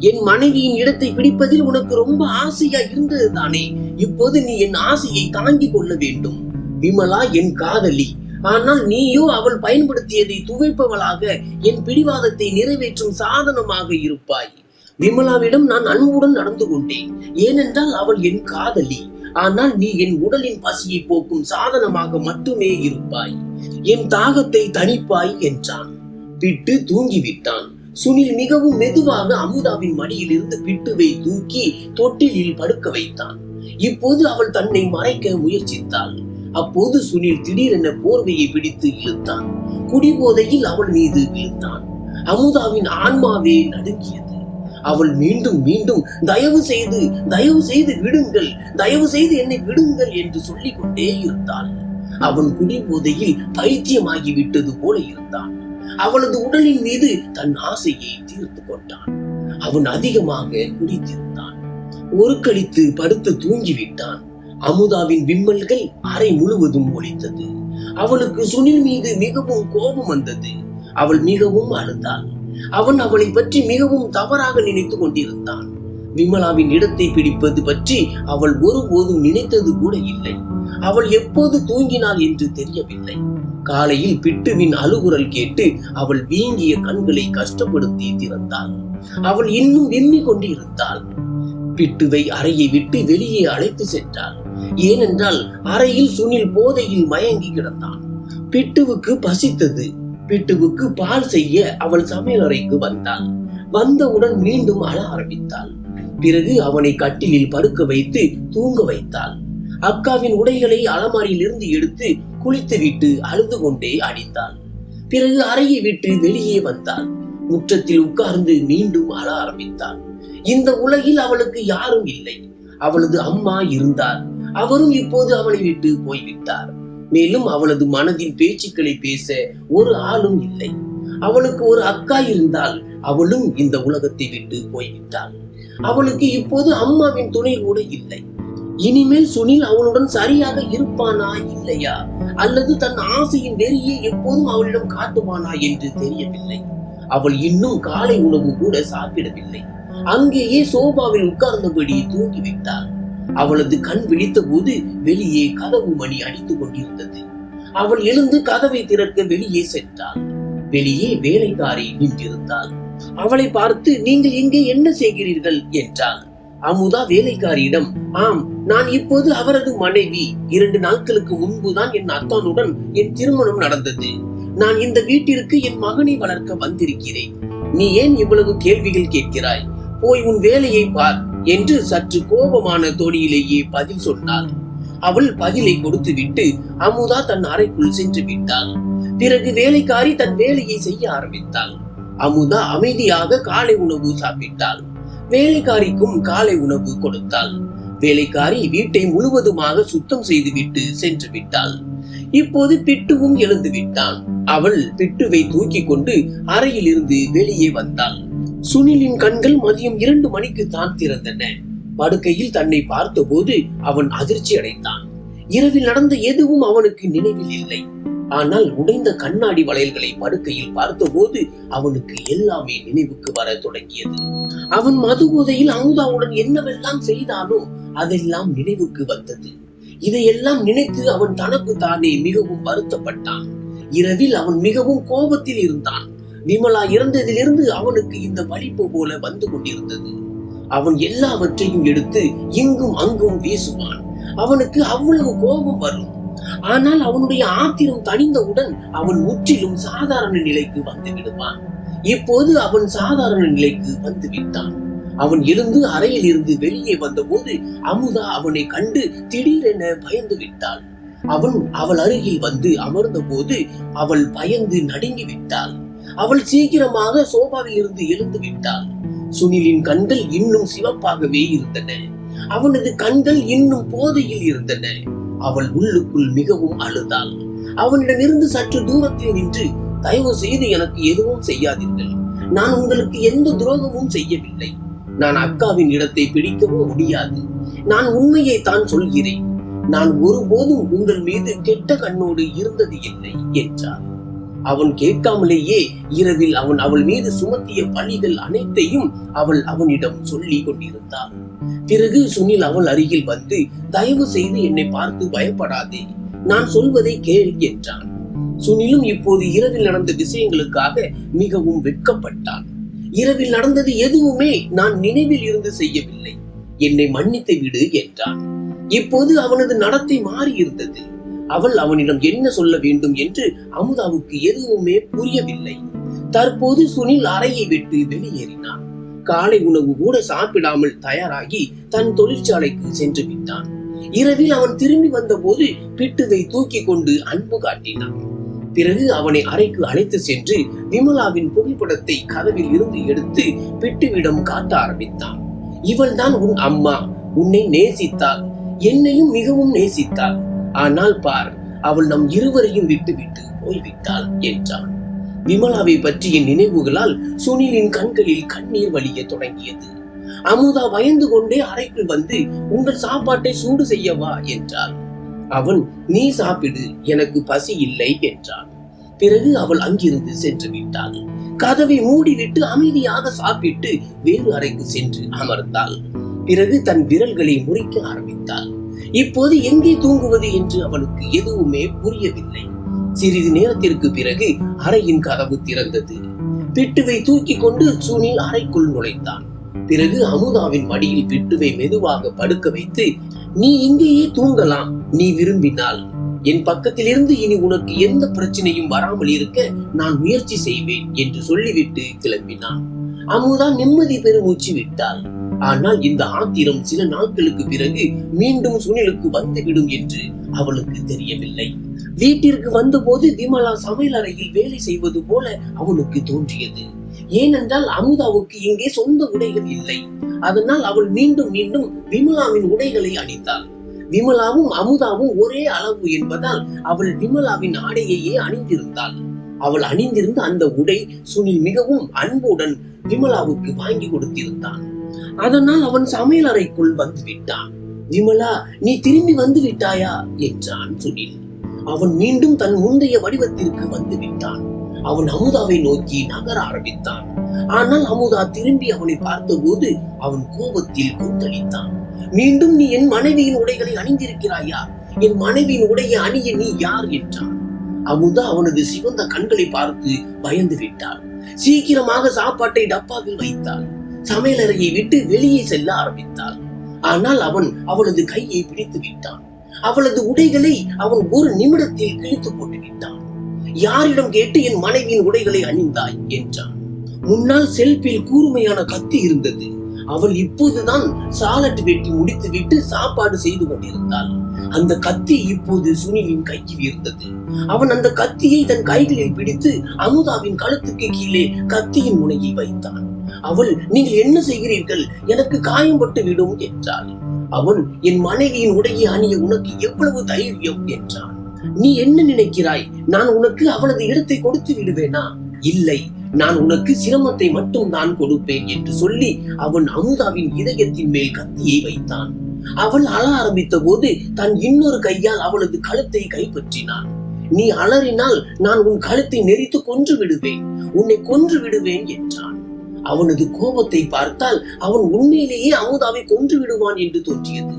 என் மனைவியின் இடத்தை பிடிப்பதில் உனக்கு ரொம்ப ஆசையா இருந்தது தானே? இப்போது நீ என் ஆசையை தாங்கிக் கொள்ள வேண்டும். விமலா என் காதலி. ஆனால் நீயோ அவள் பயன்படுத்தியதை துவைப்பவளாக என் பிடிவாதத்தை நிறைவேற்றும் சாதனமாக இருப்பாய். விமலாவிடம் நான் அன்புடன் நடந்து கொண்டேன், ஏனென்றால் அவள் என் காதலி. ஆனால் நீ என் உடலின் பசியை போக்கும் சாதனமாக மட்டுமே இருப்பாய். என் தாகத்தை தணிப்பாய் என்றான். பிட்டு தூங்கிவிட்டான். சுனில் மிகவும் மெதுவாக அமுதாவின் மடியில் இருந்து பிட்டுவை தூக்கி தொட்டிலில் படுக்க வைத்தான். இப்போது அவள் தன்னை மறைக்க முயற்சித்தாள். அப்போது சுனில் திடீரென போர்வையை பிடித்து இழுத்தான். குடிபோதையில் அவள் மீது விழுந்தான். அமுதாவின் ஆன்மாவே நடுங்கியது. அவள் மீண்டும் மீண்டும் தயவு செய்து விடுங்கள், தயவு செய்து என்னை விடுங்கள் என்று சொல்லிக் கொண்டே இருந்தாள். அவன் குடிபோதையில் பைத்தியமாகி விட்டது போல இருந்தான். அவளது உடலின் மீது தன் ஆசையை தீர்த்து கொண்டான். அவன் அதிகமாக குடித்திருந்தான். ஒரு கழித்து படுத்து தூங்கிவிட்டான். அமுதாவின் விம்மல்கள் அறை முழுவதும் ஒலித்தது. அவளுக்கு சுனில் மீது மிகவும் கோபம் வந்தது. அவள் மிகவும் அழுதாள். அவன் அவளை பற்றி மிகவும் தவறாக நினைத்து கொண்டிருந்தான். விமலாவின் இடத்தை பிடிப்பது பற்றி அவள் ஒருபோதும் நினைத்தது கூட இல்லை. அவள் எப்போது தூங்கினாள் என்று தெரியவில்லை. காலையில் பிட்டுவின் அழுகுரல் கேட்டு அவள் வீங்கிய கண்களை கஷ்டப்படுத்தி திறந்தாள். அவள் இன்னும் விம்மி கொண்டிருந்தாள். பிட்டுவை அறையை விட்டு வெளியே அழைத்து சென்றாள். ஏனென்றால் அறையில் சுனில் போதையில் மயங்கி கிடந்தான். பிட்டுவுக்கு பசித்தது. பிட்டுவுக்கு பால் செய்ய அவள் சமையல் அறைக்கு வந்தாள். வந்தவுடன் மீண்டும் அழ ஆரம்பித்தாள். பிறகு அவனை கட்டிலில் படுக்க வைத்து தூங்க வைத்தாள். அக்காவின் உடைகளை அலமாரியில் இருந்து எடுத்து குளித்து விட்டு அழுது கொண்டே அடித்தாள். பிறகு அறையை விட்டு வெளியே வந்தாள். முற்றத்தில் உட்கார்ந்து மீண்டும் அழ ஆரம்பித்தாள். இந்த உலகில் அவளுக்கு யாரும் இல்லை. அவளது அம்மா இருந்தார். அவரும் இப்போது அவளை விட்டு போய்விட்டார். மேலும் அவளது மனதின் பேச்சுக்களை பேச ஒரு ஆளும் இல்லை. அவளுக்கு ஒரு அக்கா இருந்தால், அவளும் இந்த உலகத்தை விட்டு போய்விட்டாள். அவளுக்கு இப்போது அம்மாவின் துணை கூட இல்லை. இனிமேல் சுனில் அவளுடன் சரியாக இருப்பானா இல்லையா, அல்லது தன் ஆசையின் வெறியை எப்போதும் அவளிடம் காட்டுவானா என்று தெரியவில்லை. அவள் இன்னும் காலை உணவு கூட சாப்பிடவில்லை. அங்கேயே சோபாவில் உட்கார்ந்தபடி தூங்கிவிட்டாள். அவளது கண் விழித்த போது வெளியே கதவு மணி அடித்துக் கொண்டிருந்தது. அவள் எழுந்து கதவை திறக்க வெளியே சென்றாள். வெளியே வேலைக்காரி நின்றிருந்தாள். அவளை பார்த்து, நீங்கள் இங்கே என்ன செய்கிறீர்கள் என்றாள். அமுதா வேலைக்காரியிடம், ஆம், நான் இப்போது அவரது மனைவி. 2 நாட்களுக்கு முன்புதான் என் அத்தானுடன் என் திருமணம் நடந்தது. நான் இந்த வீட்டிற்கு என் மகனை வளர்க்க வந்திருக்கிறேன். நீ ஏன் இவ்வளவு கேள்விகள் கேட்கிறாய்? போய் உன் வேலையை பார் என்று சற்று கோபமான தோணியிலேயே பதில் சொன்னாள். அவள் பதிலை கொடுத்து விட்டு அமுதா தன் அறைக்குள் சென்று விட்டாள். பிறகு வேலைக்காரி தன் வேலையை செய்ய ஆரம்பித்தாள். அமுதா அமைதியாக காலை உணவு சாப்பிட்டாள். வேலைக்காரிக்கும் காலை உணவு கொடுத்தாள். வேலைக்காரி வீட்டை முழுவதுமாக சுத்தம் செய்துவிட்டு சென்று விட்டாள். இப்போது பிட்டுவும் எழுந்து விட்டான். அவள் பிட்டுவை தூக்கி கொண்டு அறையில் இருந்து வெளியே வந்தாள். சுனிலின் கண்கள் மதியம் 2 மணிக்கு தான் திறந்தன. படுக்கையில் தன்னை பார்த்த போது அவன் அதிர்ச்சி அடைந்தான். இரவில் நடந்த எதுவும் அவனுக்கு நினைவில் இல்லை. ஆனால் உடைந்த கண்ணாடி வளையல்களை படுக்கையில் பார்த்தபோது அவனுக்கு எல்லாமே நினைவுக்கு வர தொடங்கியது. அவன் மது போதையில் அமுதாவுடன் என்னவெல்லாம் செய்தானோ அதெல்லாம் நினைவுக்கு வந்தது. இதையெல்லாம் நினைத்து அவன் தனக்கு தானே மிகவும் வருத்தப்பட்டான். இரவில் அவன் மிகவும் கோபத்தில் இருந்தான். விமலா இறந்ததிலிருந்து அவனுக்கு இந்த வலிப்பு போல வந்து கொண்டிருந்தது. அவன் எல்லாவற்றையும் எடுத்து இங்கும் அங்கும் வீசுவான். அவனுக்கு அவ்வளவு கோபம் வரும். ஆனால் அவனுடைய ஆத்திரம் தணிந்தவுடன் அவன் முற்றிலும் சாதாரண நிலைக்கு வந்து விடுவான். இப்போது அவன் சாதாரண நிலைக்கு வந்து விட்டான். அவன் எழுந்து அறையில் இருந்து வெளியே வந்தபோது அமுதா அவனை கண்டு திடீரென பயந்து விட்டாள். அவள் அருகில் வந்து அமர்ந்த போது அவள் பயந்து நடுங்கி விட்டாள். அவள் சீக்கிரமாக சோபாவில் இருந்து எழுந்து விட்டாள். சுனிலின் கண்கள் இன்னும் சிவப்பாகவே இருந்தன. அவனது கண்கள் இன்னும் போதையில் இருந்தன. அவள் உள்ளுக்குள் மிகவும் அழுதாள். அவனிடமிருந்து சற்று தூரத்தில் நின்று, தயவு செய்து எனக்கு எதுவும் செய்யாதீர்கள். நான் உங்களுக்கு எந்த துரோகமும் செய்யவில்லை. நான் அக்காவின் இடத்தை பிடிக்கவும் முடியாது. நான் உண்மையை தான் சொல்கிறேன். நான் ஒருபோதும் உங்கள் மீது கெட்ட கண்ணோடு இருந்தது இல்லை என்றார். அவன் கேட்காமலேயே இரவில் அவள் மீது சுமத்திய பழிகள் அனைத்தையும் அவனிடம் சொல்லி கொண்டிருந்தாள். பிறகு சுனில் அவள் அருகில் வந்து, தயவு செய்து என்னை பார்த்து பயப்படாதே, நான் சொல்வதை கேள் என்றான். சுனிலும் இப்போது இரவில் நடந்த விஷயங்களுக்காக மிகவும் வெட்கப்பட்டான். இரவில் நடந்தது எதுவுமே நான் நினைவில் இருந்து செய்யவில்லை. என்னை மன்னித்து விடு என்றான். இப்போது அவனது நடத்தை மாறி இருந்தது. அவனிடம் என்ன சொல்ல வேண்டும் என்று அமுதாவுக்கு எதுவுமே புரியவில்லை. தற்போது சுனில் அறையை விட்டு வெளியேறினான். காலை உணவு கூட சாப்பிடாமல் தயாராகி தன் தொழிற்சாலைக்கு சென்று விட்டான். இரவில் அவன் திரும்பி வந்த போது பிட்டுவை தூக்கி கொண்டு அன்பு காட்டினான். பிறகு அவனை அறைக்கு அழைத்து சென்று விமலாவின் புகைப்படத்தை கதவில் இருந்து எடுத்து பிட்டுவிடம் காட்ட ஆரம்பித்தான். இவள் தான் உன் அம்மா. உன்னை நேசித்தாள், என்னையும் மிகவும் நேசித்தாள். ஆனால் பார், அவள் நம் இருவரையும் விட்டுவிட்டு போய்விட்டாள் என்றான். விமலாவை பற்றிய நினைவுகளால் சுனிலின் கண்களில் கண்ணீர் வழிய தொடங்கியது. அமுதா பயந்து கொண்டே அறைக்குள் வந்து, உங்கள் சாப்பாட்டை சூடு செய்யவா என்றாள். அவன், நீ சாப்பிடு, எனக்கு பசி இல்லை என்றான். பிறகு அவள் அங்கிருந்து சென்று விட்டாள். கதவை மூடிவிட்டு அமைதியாக சாப்பிட்டு வேறு அறைக்கு சென்று அமர்ந்தாள். பிறகு தன் விரல்களை முறிக்க ஆரம்பித்தாள். இப்போது எங்கே தூங்குவது என்று அவளுக்கு எதுவுமே புரியவில்லை. சிறிது நேரத்திற்கு பிறகு அறையின் கதவு திறந்தது. பிட்டுவை தூக்கி கொண்டு சுனில் அறைக்குள் நுழைந்தான். பிறகு அமுதாவின் மடியில் பிட்டுவை மெதுவாக படுக்க வைத்து, நீ இங்கேயே தூங்கலாம், நீ விரும்பினால். என் பக்கத்தில் இருந்து இனி உனக்கு எந்த பிரச்சனையும் வராமல் இருக்க நான் முயற்சி செய்வேன் என்று சொல்லிவிட்டு கிளம்பினான். அமுதா நிம்மதி பெருமூச்சு விட்டாள். ஆனால் இந்த ஆத்திரம் சில நாட்களுக்கு பிறகு மீண்டும் சுனிலுக்கு வந்துவிடும் என்று அவளுக்கு தெரியவில்லை. வீட்டிற்கு வந்தபோது விமலா சமையல் அறையில் வேலை செய்வது போல அவனுக்கு தோன்றியது. ஏனென்றால் அமுதாவுக்கு இங்கே சொந்த உடைகள் இல்லை. அதனால் அவள் மீண்டும் மீண்டும் விமலாவின் உடைகளை அணிந்தாள். விமலாவும் அமுதாவும் ஒரே அளவு என்பதால் அவள் விமலாவின் ஆடையையே அணிந்திருந்தாள். அவள் அணிந்திருந்த அந்த உடை சுனில் மிகவும் அன்புடன் விமலாவுக்கு வாங்கி கொடுத்திருந்தான். அதனால் அவன் சமையல் அறைக்குள் வந்து விட்டான். விமலா, நீ திரும்பி வந்து விட்டாயா என்றான் சுனில். அவன் மீண்டும் தன் முந்தைய வடிவத்திற்கு வந்து விட்டான். அவன் அமுதாவை நோக்கி நகர ஆரம்பித்தான். ஆனால் அமுதா திரும்பி அவனை பார்த்தபோது அவன் கோபத்தில் கொந்தளித்தான். மீண்டும் நீ என் மனைவியின் உடைகளை அணிந்திருக்கிறாயா? என் மனைவியின் உடைய அணிய நீ யார் என்றான். அமுதா அவனது சிவந்த கண்களை பார்த்து பயந்து விட்டாள். சீக்கிரமாக சாப்பாட்டை டப்பாவில் வைத்தாள். சமையலறையை விட்டு வெளியே செல்ல ஆரம்பித்தாள். ஆனால் அவன் அவளது கையை பிடித்து விட்டான். அவளது உடைகளை அவன் ஒரு நிமிடத்தில் கிழித்து போட்டு விட்டான். யாரிடம் கேட்டு என் மனைவியின் உடைகளை அணிந்தாய் என்றான். முன்னால் செல்பில் கூர்மையான கத்தி இருந்தது. அவள் இப்போதுதான் சாலட் வெட்டி முடித்து விட்டு சாப்பாடு செய்து கொண்டிருந்தாள். அந்த கத்தி இப்போது சுனிலின் கையில் இருந்தது. அவன் அந்த கத்தியை தன் கைகளில் பிடித்து அமுதாவின் கழுத்துக்கு கீழே கத்தியின் முனையை வைத்தான். அவள், நீங்கள் என்ன செய்கிறீர்கள்? எனக்கு காயம்பட்டு விடும் என்றாள். அவன், என் மனைவியின் உடையை அணிய உனக்கு எவ்வளவு தைரியம் என்றான். நீ என்ன நினைக்கிறாய்? நான் உனக்கு அவளது இடத்தை கொடுத்து விடுவேனா? இல்லை, நான் உனக்கு சிரமத்தை மட்டும் தான் கொடுப்பேன் என்று சொல்லி அவன் அமுதாவின் இதயத்தின் மேல் கத்தியை வைத்தான். அவள் அழ ஆரம்பித்த போது தன் இன்னொரு கையால் அவளது கழுத்தை கைப்பற்றினான். நீ அலறினால் நான் உன் கழுத்தை நெரித்து கொன்று விடுவேன், உன்னை கொன்று விடுவேன் என்றான். அவனது கோபத்தை பார்த்தால் அவன் உண்மையிலேயே அமுதாவை கொன்று விடுவான் என்று தோன்றியது.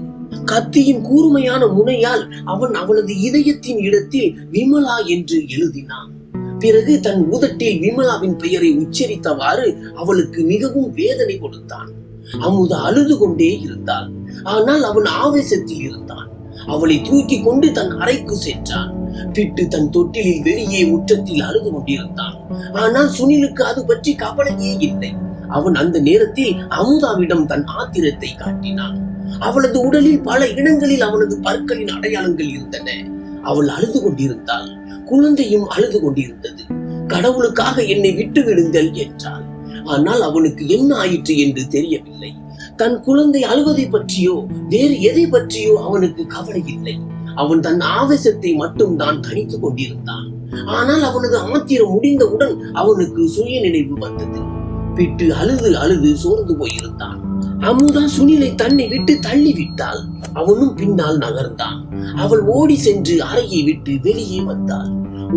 கத்தியின் கூர்மையான முனையால் அவன் அவளது இதயத்தின் இடத்தில் விமலா என்று எழுதினான். பிறகு தன் உதட்டில் விமலாவின் பெயரை உச்சரித்தவாறு அவளுக்கு மிகவும் வேதனை கொடுத்தான். அமுதா அழுது கொண்டே இருந்தாள். ஆனால் அவன் ஆவேசத்தில் இருந்தான். அவளை தூக்கி கொண்டு தன் அறைக்கு சென்றான். பிட்டு தன் தொட்டிலில் வெளியே முற்றத்தில் அழுது கொண்டிருந்தான். ஆனால் சுனிலுக்கு அது பற்றி கவலையே இல்லை. அவன் அந்த நேரத்தில் அமுதாவிடம் தன் ஆத்திரத்தை காட்டினான். அவளது உடலில் பல இடங்களில் அவனது பற்களின் அடையாளங்கள் இருந்தன. அவள் அழுது கொண்டிருந்தாள். குழந்தையும் அழுது கொண்டிருந்தது. கடவுளுக்காக என்னை விட்டு விடுங்கள் என்றாள். ஆனால் அவனுக்கு என்ன ஆயிற்று என்று தெரியவில்லை. தன் குழந்தை அழுவதை பற்றியோ வேறு எதை பற்றியோ அவனுக்கு கவலை இல்லை. அவன் தன் ஆவேசத்தை மட்டும் தான் தணித்துக் கொண்டிருந்தான். ஆனால் அவனது ஆத்திரம் முடிந்தவுடன் அவனுக்கு சுய நினைவு வந்தது. பிட்டு அழுது அழுது சோர்ந்து போயிருந்தான். அமுதா சுனிலை தன்னை விட்டு தள்ளி விட்டாள். அவனும் பின்னால் நகர்ந்தான். அவள் ஓடி சென்று அறையை விட்டு வெளியே வந்தாள்.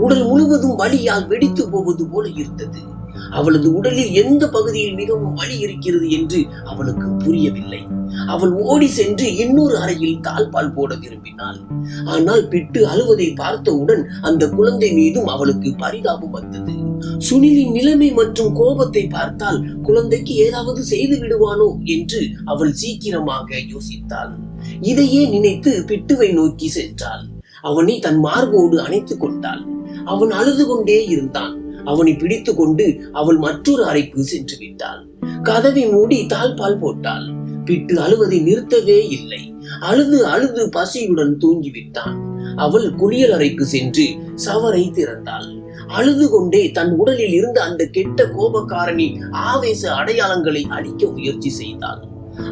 உடல் முழுவதும் வலியால் வெடித்து போவது போல இருந்தது. அவளது உடலில் எந்த பகுதியில் மிகவும் வலி இருக்கிறது என்று அவளுக்கு புரியவில்லை. அவள் ஓடி சென்று இன்னொரு அறையில் தாழ்பால் போட விரும்பினாள். ஆனால் பிட்டு அழுவதை பார்த்தவுடன் அந்த குழந்தை மீதும் அவளுக்கு பரிதாபம் வந்தது. சுனிலின் நிலைமை மற்றும் கோபத்தை பார்த்தால் குழந்தைக்கு ஏதாவது செய்து விடுவானோ என்று அவள் சீக்கிரமாக யோசித்தாள். இதையே நினைத்து பிட்டுவை நோக்கி சென்றாள். அவனை தன் மார்போடு அணைத்துக் கொண்டாள். அவன் அழுது கொண்டே இருந்தான். அவனை பிடித்து கொண்டு அவள் மற்றொரு அறைக்கு சென்று விட்டாள். கதவை மூடி தாழ்பால் போட்டாள். பிட்டு அழுவதை நிறுத்தவே இல்லை. அழுது அழுது பசியுடன் தூங்கிவிட்டான். அவள் குளியல் அறைக்கு சென்று சவரை திறந்தாள். அழுது கொண்டே தன் உடலில் இருந்த அந்த கெட்ட கோபக்காரனின் ஆவேச அடையாளங்களை அழிக்க முயற்சி செய்தாள்.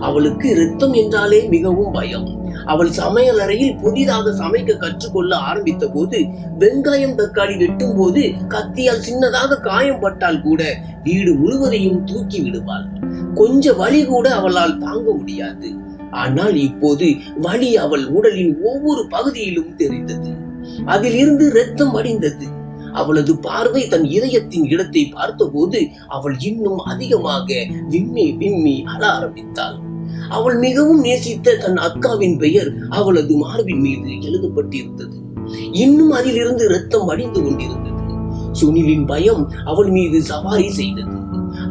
அவளுக்கு இரத்தம் என்றாலே மிகவும் பயம். அவள் சமையல் அறையில் புதிதாக சமைக்க கற்றுக்கொள்ள ஆரம்பித்த போது வெங்காயம் தக்காளி வெட்டும் போது கத்தியால் சின்னதாக காயம் பட்டால் கூட வீடு முழுவதையும் தூக்கி விடுவாள். கொஞ்ச வலி கூட அவளால் தாங்க முடியாது. ஆனால் இப்போது வலி அவள் உடலின் ஒவ்வொரு பகுதியிலும் தெரிந்தது. அதில் இருந்து இரத்தம் வடிந்தது. அவளது பார்வை தன் இதயத்தின் இடத்தை பார்த்தபோது அவள் இன்னும் அதிகமாக விம்மி விம்மி அழ ஆரம்பித்தாள். அவள் மிகவும் நேசித்த தன் அக்காவின் பெயர் அவளது மார்பின் மீது எழுதப்பட்டிருந்தது. இன்னும் அதிலிருந்து இரத்தம் வடிந்து கொண்டிருந்தது. சுனிலின் பயம் அவள் மீது சவாரி செய்தது.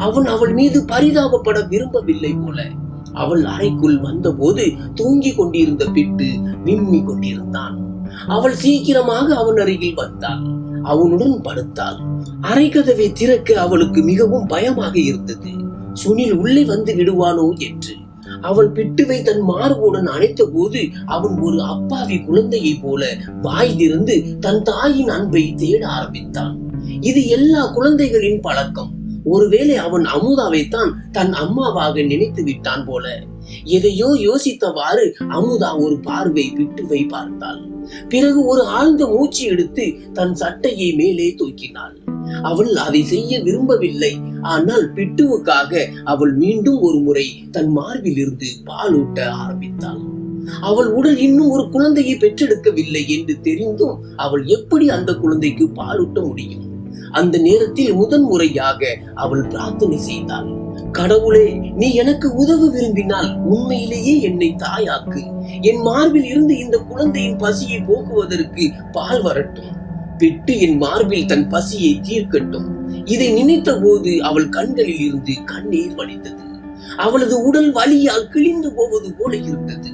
அவன் அவள் மீது பரிதாபப்பட விரும்பவில்லை போல. அவள் அறைக்குள் வந்தபோது தூங்கி கொண்டிருந்த பிட்டு விம்மி கொண்டிருந்தான். அவள் சீக்கிரமாக அவன் அருகில் வந்தாள். அவனுடன் படுத்தாள். அறை கதவை திறக்க அவளுக்கு மிகவும் பயமாக இருந்தது. சுனில் உள்ளே வந்து விடுவானோ என்று. அவள் பிட்டுவை தன் மார்புடன் அணைத்த போது அவன் ஒரு அப்பாவி குழந்தையை போல வாய் திறந்து தன் தாயின் அன்பை தேட ஆரம்பித்தான். இது எல்லா குழந்தைகளின் பழக்கம். ஒருவேளை அவன் அமுதாவைத்தான் தன் அம்மாவாக நினைத்து விட்டான் போல. எதையோ யோசித்தவாறு அமுதா ஒரு பார்வை பிட்டுவை பார்த்தாள். பிறகு ஒரு ஆழ்ந்த மூச்சு எடுத்து தன் சட்டையை மேலே தூக்கினாள். அவள் அதை செய்ய விரும்பவில்லை. ஆனால் பிட்டுவுக்காக அவள் மீண்டும் ஒரு முறை தன் மார்பில் இருந்து பாலூட்ட ஆரம்பித்தாள். அவள் உடல் இன்னும் ஒரு குழந்தையை பெற்றெடுக்கவில்லை என்று தெரிந்தும் அவள் எப்படி அந்த குழந்தைக்கு பாலூட்ட முடியும்? அந்த நேரத்தில் முதன் முறையாக அவள் பிரார்த்தனை செய்தாள். கடவுளே, நீ எனக்கு உதவ விரும்பினால் உண்மையிலேயே என்னை தாயாக்கு. என் மார்பில் இருந்து இந்த குழந்தையின் பசியை போக்குவதற்கு பால் வரட்டும். பிட்டு என் மார்பில் தன் பசியை தீர்க்கட்டும். இதை நினைத்த போது அவள் கண்களில் இருந்து கண்ணீர் வழிந்தது. அவளது உடல் வலியால் கிழிந்து போவது போல இருந்தது.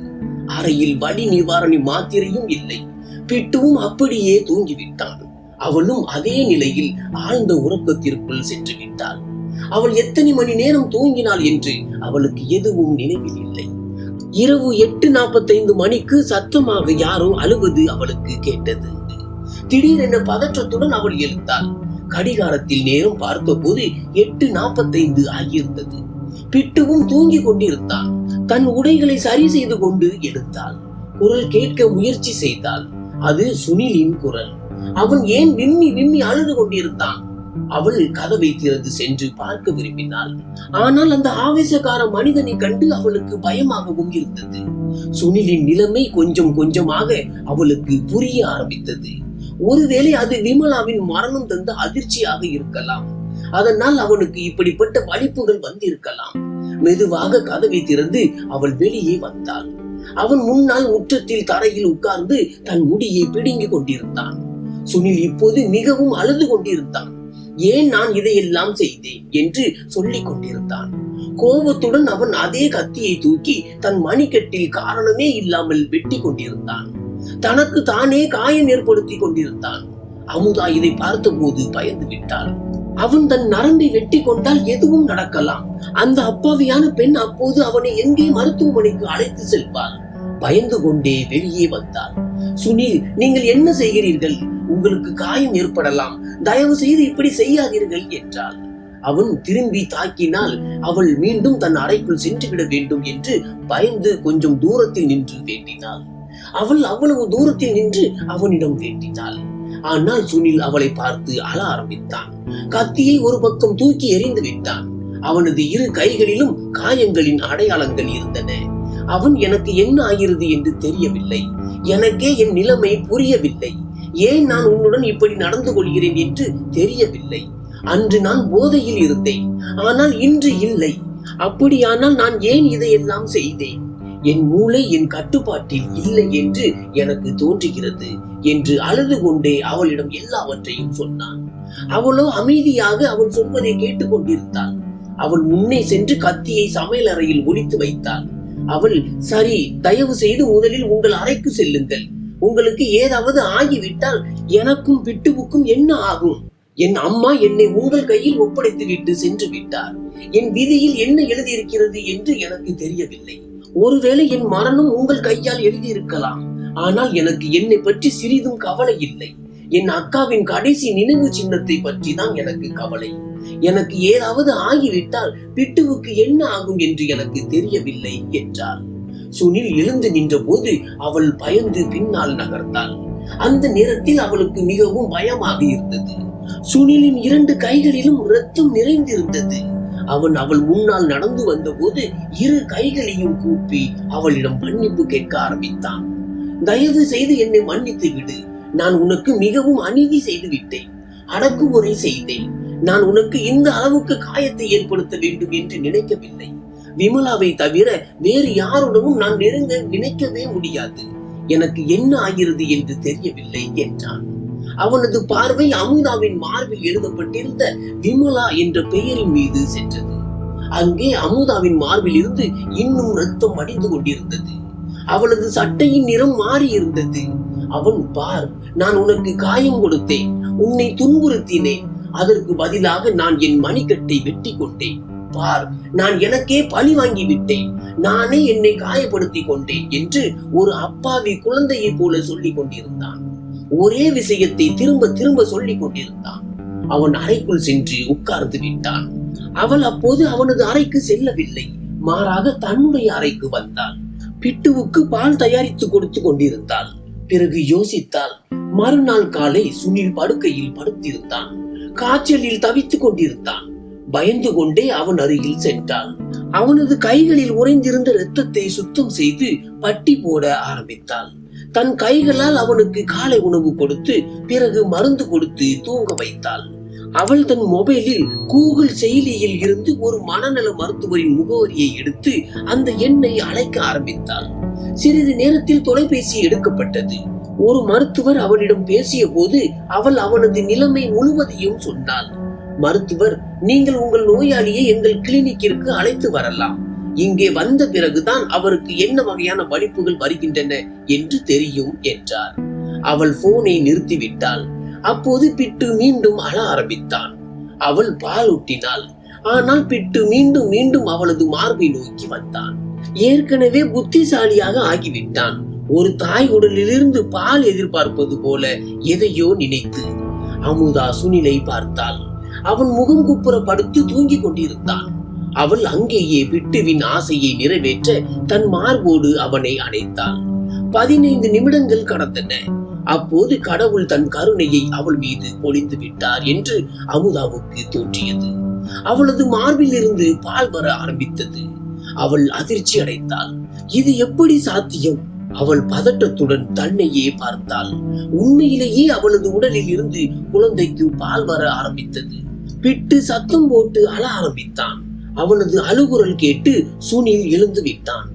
அறையில் வலி நிவாரணி மாத்திரையும் இல்லை. பிட்டுவும் அப்படியே தூங்கிவிட்டான். அவளும் அதே நிலையில் ஆழ்ந்த உறக்கத்திற்குள் சென்று விட்டாள். அவள் எத்தனை மணி நேரம் தூங்கினாள் என்று அவளுக்கு எதுவும் நினைவில் இல்லை. இரவு 8:45 மணிக்கு சத்தமாக யாரோ அழுவது அவளுக்கு கேட்டது. திடீரென பதற்றத்துடன் அவள் எழுந்தாள். கடிகாரத்தில் நேரம் பார்த்தபோது 8:45 ஆகியிருந்தது. பிட்டுவும் தூங்கி கொண்டிருந்தான். தன் உடைகளை சரி செய்து கொண்டு எடுத்தாள். குரல் கேட்க முயற்சி செய்தாள். அது சுனிலின் குரல். அவன் ஏன் விம்மி விம்மி அழுது கொண்டிருந்தான்? அவள் கதவை திறந்து சென்று பார்க்க விரும்பினாள். ஆனால் அந்த ஆவேசக்கார மனிதனை கண்டு அவளுக்கு பயமாகவும் இருந்தது. சுனிலின் நிலைமை கொஞ்சம் கொஞ்சமாக அவளுக்கு புரிய ஆரம்பித்தது. ஒருவேளை அது விமலாவின் மரணம் தந்த அதிர்ச்சியாக இருக்கலாம். அதனால் அவனுக்கு இப்படிப்பட்ட வலிப்புகள் வந்திருக்கலாம். மெதுவாக கதவை திறந்து அவள் வெளியே வந்தாள். அவன் முன்னால் முற்றத்தில் தரையில் உட்கார்ந்து தன் முடியை பிடுங்கிக் கொண்டிருந்தான். சுனில் இப்போது மிகவும் அழுது கொண்டிருந்தான். ஏன் நான் இதையெல்லாம் செய்தேன் என்று சொல்லிக் கொண்டிருந்தான். கோபத்துடன் அவன் அதே கத்தியை தூக்கி தன் மணிக்கட்டில் காரணமே இல்லாமல் வெட்டி கொண்டிருந்தான். தனக்கு தானே காயம் ஏற்படுத்தி கொண்டிருந்தான். அமுதா இதை பார்த்தபோது பயந்து விட்டாள். அவன் தன் நரம்பை வெட்டி கொண்டால் எதுவும் நடக்கலாம். அந்த அப்பாவியான பெண் அப்போது அவனை எங்கே மருத்துவமனைக்கு அழைத்து செல்வாள். பயந்து கொண்டே வெளியே வந்தாள். சுனில், நீங்கள் என்ன செய்கிறீர்கள்? உங்களுக்கு காயம் ஏற்படலாம், தயவு செய்து இப்படி செய்யாதீர்கள் என்றாள். அவன் திரும்பி தாக்கினால் அவள் மீண்டும் தன் அறைக்குள் சென்று விட வேண்டும் என்று பயந்து கொஞ்சம் தூரத்தில் நின்று வேண்டினாள். அவள் அவ்வளவு தூரத்தில் நின்று அவனிடம் வேண்டினாள். ஆனால் சுனில் அவளை பார்த்து அழ ஆரம்பித்தான். கத்தியை ஒரு பக்கம் தூக்கி எறிந்து விட்டான். அவனது இரு கைகளிலும் காயங்களின் அடையாளங்கள் இருந்தன. அவன் எனக்கு என்ன ஆகிறது என்று தெரியவில்லை, எனக்கே என் நிலைமை புரியவில்லை, ஏன் நான் உன்னுடன் இப்படி நடந்து கொள்கிறேன் என்று தெரியவில்லை. அன்று நான் போதையில் இருந்தேன், ஆனால் இன்று இல்லை. அப்படியானால் நான் ஏன் இதையெல்லாம் செய்தேன்? என் மூளை என் கட்டுப்பாட்டில் இல்லை என்று எனக்கு தோன்றுகிறது என்று அழுது கொண்டே அவளிடம் எல்லாவற்றையும் சொன்னான். அவளோ அமைதியாக அவன் சொல்வதை கேட்டுக் கொண்டிருந்தாள். அவள் முன்னே சென்று கத்தியை சமையல் அறையில் ஒளித்து வைத்தாள். அவள், சரி, தயவு செய்து முதலில் உங்கள் அறைக்கு செல்லுங்கள். உங்களுக்கு ஏதாவது ஆகிவிட்டால் எனக்கும் பிட்டுவுக்கும் என்ன ஆகும்? என் அம்மா என்னை உங்கள் கையில் ஒப்படைத்து விட்டு சென்று விட்டார். என் விதியில் என்ன எழுதியிருக்கிறது என்று எனக்கு தெரியவில்லை. ஒருவேளை என் மரணம் உங்கள் கையால் எழுதியிருக்கலாம். ஆனால் எனக்கு என்னை பற்றி சிறிதும் கவலை இல்லை. என் அக்காவின் கடைசி நினைவு சின்னத்தை பற்றி தான் எனக்கு கவலை. எனக்கு ஏதாவது ஆகிவிட்டால் பிட்டுவுக்கு என்ன ஆகும் என்று எனக்கு தெரியவில்லை என்றாள். சுனில் எழுந்து நின்ற போது அவள் பயந்து பின்னால் நகர்ந்தாள். அந்த நேரத்தில் அவளுக்கு மிகவும் பயமாக இருந்தது. சுனிலின் 2 கைகளிலும் இரத்தம் நிறைந்திருந்தது. அவன் அவள் முன்னால் நடந்து வந்த போது 2 கைகளையும் கூப்பி அவளிடம் மன்னிப்பு கேட்க ஆரம்பித்தான். தயவு செய்து என்னை மன்னித்து விடு. நான் உனக்கு மிகவும் அநீதி செய்து விட்டேன், அடக்குமுறை செய்தேன். நான் உனக்கு இந்த அளவுக்கு காயத்தை ஏற்படுத்த வேண்டும் என்று நினைக்கவில்லை. விமலாவை தவிர வேறு யாருடனும் நான் நெருங்க நினைக்கவே முடியாது. எனக்கு என்ன ஆகிறது என்று தெரியவில்லை என்றான். அவனது பார்வை அமுதாவின் மார்பில் எழுதப்பட்டிருந்த விமலா என்ற பெயரின் மீது சென்றது. அங்கே அமுதாவின் மார்பில் இருந்து இன்னும் ரத்தம் வடிந்து கொண்டிருந்தது. அவளது சட்டையின் நிறம் மாறி இருந்தது. அவன், பார், நான் உனக்கு காயம் கொடுத்தேன், உன்னை துன்புறுத்தினேன். அதற்கு பதிலாக நான் என் மணிக்கட்டை வெட்டி கொண்டேன். பார், நான் எனக்கே பழி வாங்கி விட்டேன், நானே என்னை காயப்படுத்தி கொண்டேன் என்று ஒரு அப்பாவி குழந்தையை போல சொல்லிக் கொண்டிருந்தான். ஒரே விஷயத்தை திரும்ப திரும்ப சொல்லிக் கொண்டிருந்தான். அவன் அறைக்குள் சென்று உட்கார்ந்து விட்டான். அவள் அப்போது அவனது அறைக்கு செல்லவில்லை, மாறாக தன்னுடைய அறைக்கு வந்தாள். பிட்டுவுக்கு பால் தயாரித்து கொடுத்து கொண்டிருந்தாள். பிறகு யோசித்தாள். மறுநாள் காலை சுனில் படுக்கையில் படுத்திருந்தான். காய்ச்சலில் தவித்துக் கொண்டிருந்தான். பயந்து கொண்டே அவன் அருகில் சென்றாள். அவனது கைகளில் உறைந்திருந்த இரத்தத்தை சுத்தம் செய்து பட்டி போட ஆரம்பித்தாள். தன் கைகளால் அவனுக்கு காலை உணவு கொடுத்து பிறகு மருந்து கொடுத்து தூங்க வைத்தாள். அவள் தன் மொபைலில் கூகுள் செயலியில் இருந்து ஒரு மனநல மருத்துவரின் முகவரியை எடுத்து அந்த எண்ணை அழைக்க ஆரம்பித்தாள். சிறிது நேரத்தில் தொலைபேசி எடுக்கப்பட்டது. ஒரு மருத்துவர் அவளிடம் பேசிய போது அவள் அவனது நிலைமை முழுவதையும் சொன்னாள். மருத்துவர், நீங்கள் உங்கள் நோயாளியை எங்கள் கிளினிக்கிற்கு அழைத்து வரலாம். இங்கே வந்த பிறகுதான் அவருக்கு என்ன வகையான பாதிப்புகள் வருகின்றன என்று தெரியும் என்றார். அவள் போனை நிறுத்திவிட்டாள். அப்போது பிட்டு மீண்டும் அழ ஆரம்பித்தான். அவள் பால் ஊட்டினாள். ஆனால் பிட்டு மீண்டும் மீண்டும் அவளது மார்பை நோக்கி வந்தான். ஏற்கனவே புத்திசாலியாக ஆகிவிட்டான். ஒரு தாய் உடலிலிருந்து பால் எதிர்பார்ப்பது போல எதையோ நினைத்து. அமுதா சுனிலை பார்த்தாள். அவன் முகம் குப்புற படுத்து தூங்கிக் கொண்டிருந்தான். அவள் அங்கேயே பிட்டுவின் ஆசையை நிறைவேற்ற தன் மார்போடு அவனை அணைத்தாள். 15 நிமிடங்கள் கடந்தன. அப்போது கடவுள் தன் கருணையை அவள் மீது பொழிந்து விட்டார் என்று அமுதாவுக்கு தோன்றியது. அவளது மார்பில் இருந்து பால் வர ஆரம்பித்தது. அவள் அதிர்ச்சி அடைந்தாள். இது எப்படி சாத்தியம்? அவள் பதட்டத்துடன் தன்னையே பார்த்தாள். உண்மையிலேயே அவளது உடலில் இருந்து குழந்தைக்கு பால் வர ஆரம்பித்தது. பிட்டு சத்தம் போட்டு அழ ஆரம்பித்தான். அவனது அழுகுரல் கேட்டு சுனில் எழுந்து விட்டான்.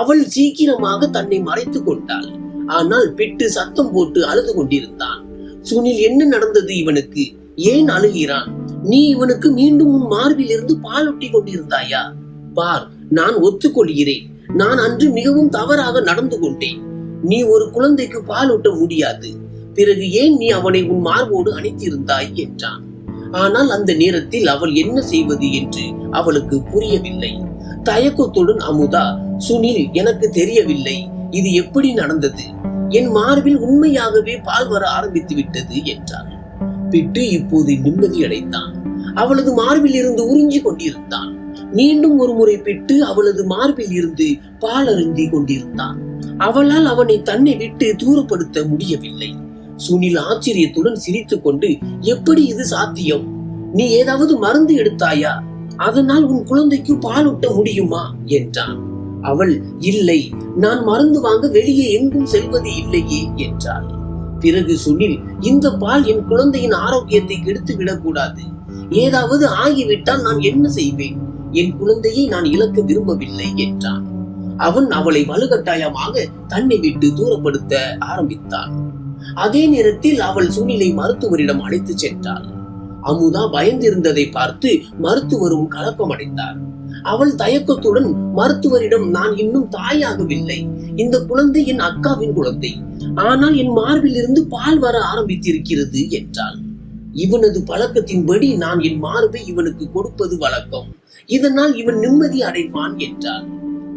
அவள் சீக்கிரமாக தன்னை மறைத்துக் கொண்டாள். ஆனால் பிட்டு சத்தம் போட்டு அழுது கொண்டிருந்தான். சுனில், என்ன நடந்தது இவனுக்கு? ஏன் அழுகிறான்? நீ இவனுக்கு மீண்டும் உன் மார்பில் இருந்து பாலூட்டி கொண்டிருந்தாயா? பார், நான் ஒத்துக்கொள்கிறேன், நான் அன்று மிகவும் தவறாக நடந்து கொண்டேன். நீ ஒரு குழந்தைக்கு பாலூட்ட முடியாது. பிறகு ஏன் நீ அவனை உன் மார்போடு அணைத்திருந்தாய் என்றான். ஆனால் அந்த நேரத்தில் அவள் என்ன செய்வது என்று அவளுக்கு புரியவில்லை. தயக்கத்துடன் அமுதா, சுனில், எனக்கு தெரியவில்லை, இது எப்படி நடந்தது? என் மார்பில் உண்மையாகவே பால் வர ஆரம்பித்து விட்டது என்றாள். பிட்டு இப்போது நிம்மதி அடைந்தான். அவளது மார்பில் இருந்து உறிஞ்சி கொண்டிருந்தான். மீண்டும் ஒரு முறை பிட்டு அவளது மார்பில் இருந்து பால் அருந்தி கொண்டிருந்தான். அவளால் அவனை தன்னை விட்டு தூரப்படுத்த முடியவில்லை. சுனில் ஆச்சரியத்துடன் சிரித்துக் கொண்டு, எப்படி இது சாத்தியம்? நீ ஏதாவது மருந்து எடுத்தாயா? அதனால் உன் குழந்தைக்கு பாலூட்ட முடியுமா என்றான். அவள், இல்லை, நான் மருந்து வாங்க வெளியே எங்கும் செல்வது இல்லையே என்றாள். பிறகு சுனில், இந்த பால் என் குழந்தையின் ஆரோக்கியத்தை கெடுத்து விடக்கூடாது. ஏதாவது ஆகிவிட்டால் நான் என்ன செய்வேன்? என் குழந்தையை நான் இழக்க விரும்பவில்லை என்றான். அவன் அவளை வலுக்கட்டாயமாக தன்னை விட்டு தூரப்படுத்த ஆரம்பித்தான். அதே நேரத்தில் அவள் சுனிலை மருத்துவரிடம் அழைத்து சென்றாள். அமுதா பயந்திருந்ததை பார்த்து மருத்துவரும் கலக்கமடைந்தார். அவள் தயக்கத்துடன் மருத்துவரிடம், நான் இன்னும் தாயாகவில்லை, இந்த குழந்தை என் அக்காவின் குழந்தை, ஆனால் என் மார்பில் இருந்து பால் வர ஆரம்பித்திருக்கிறது என்றாள். இவனது பழக்கத்தின்படி நான் என் மார்பை இவனுக்கு கொடுப்பது வழக்கம், இதனால் இவன் நிம்மதி அடைவான் என்றாள்.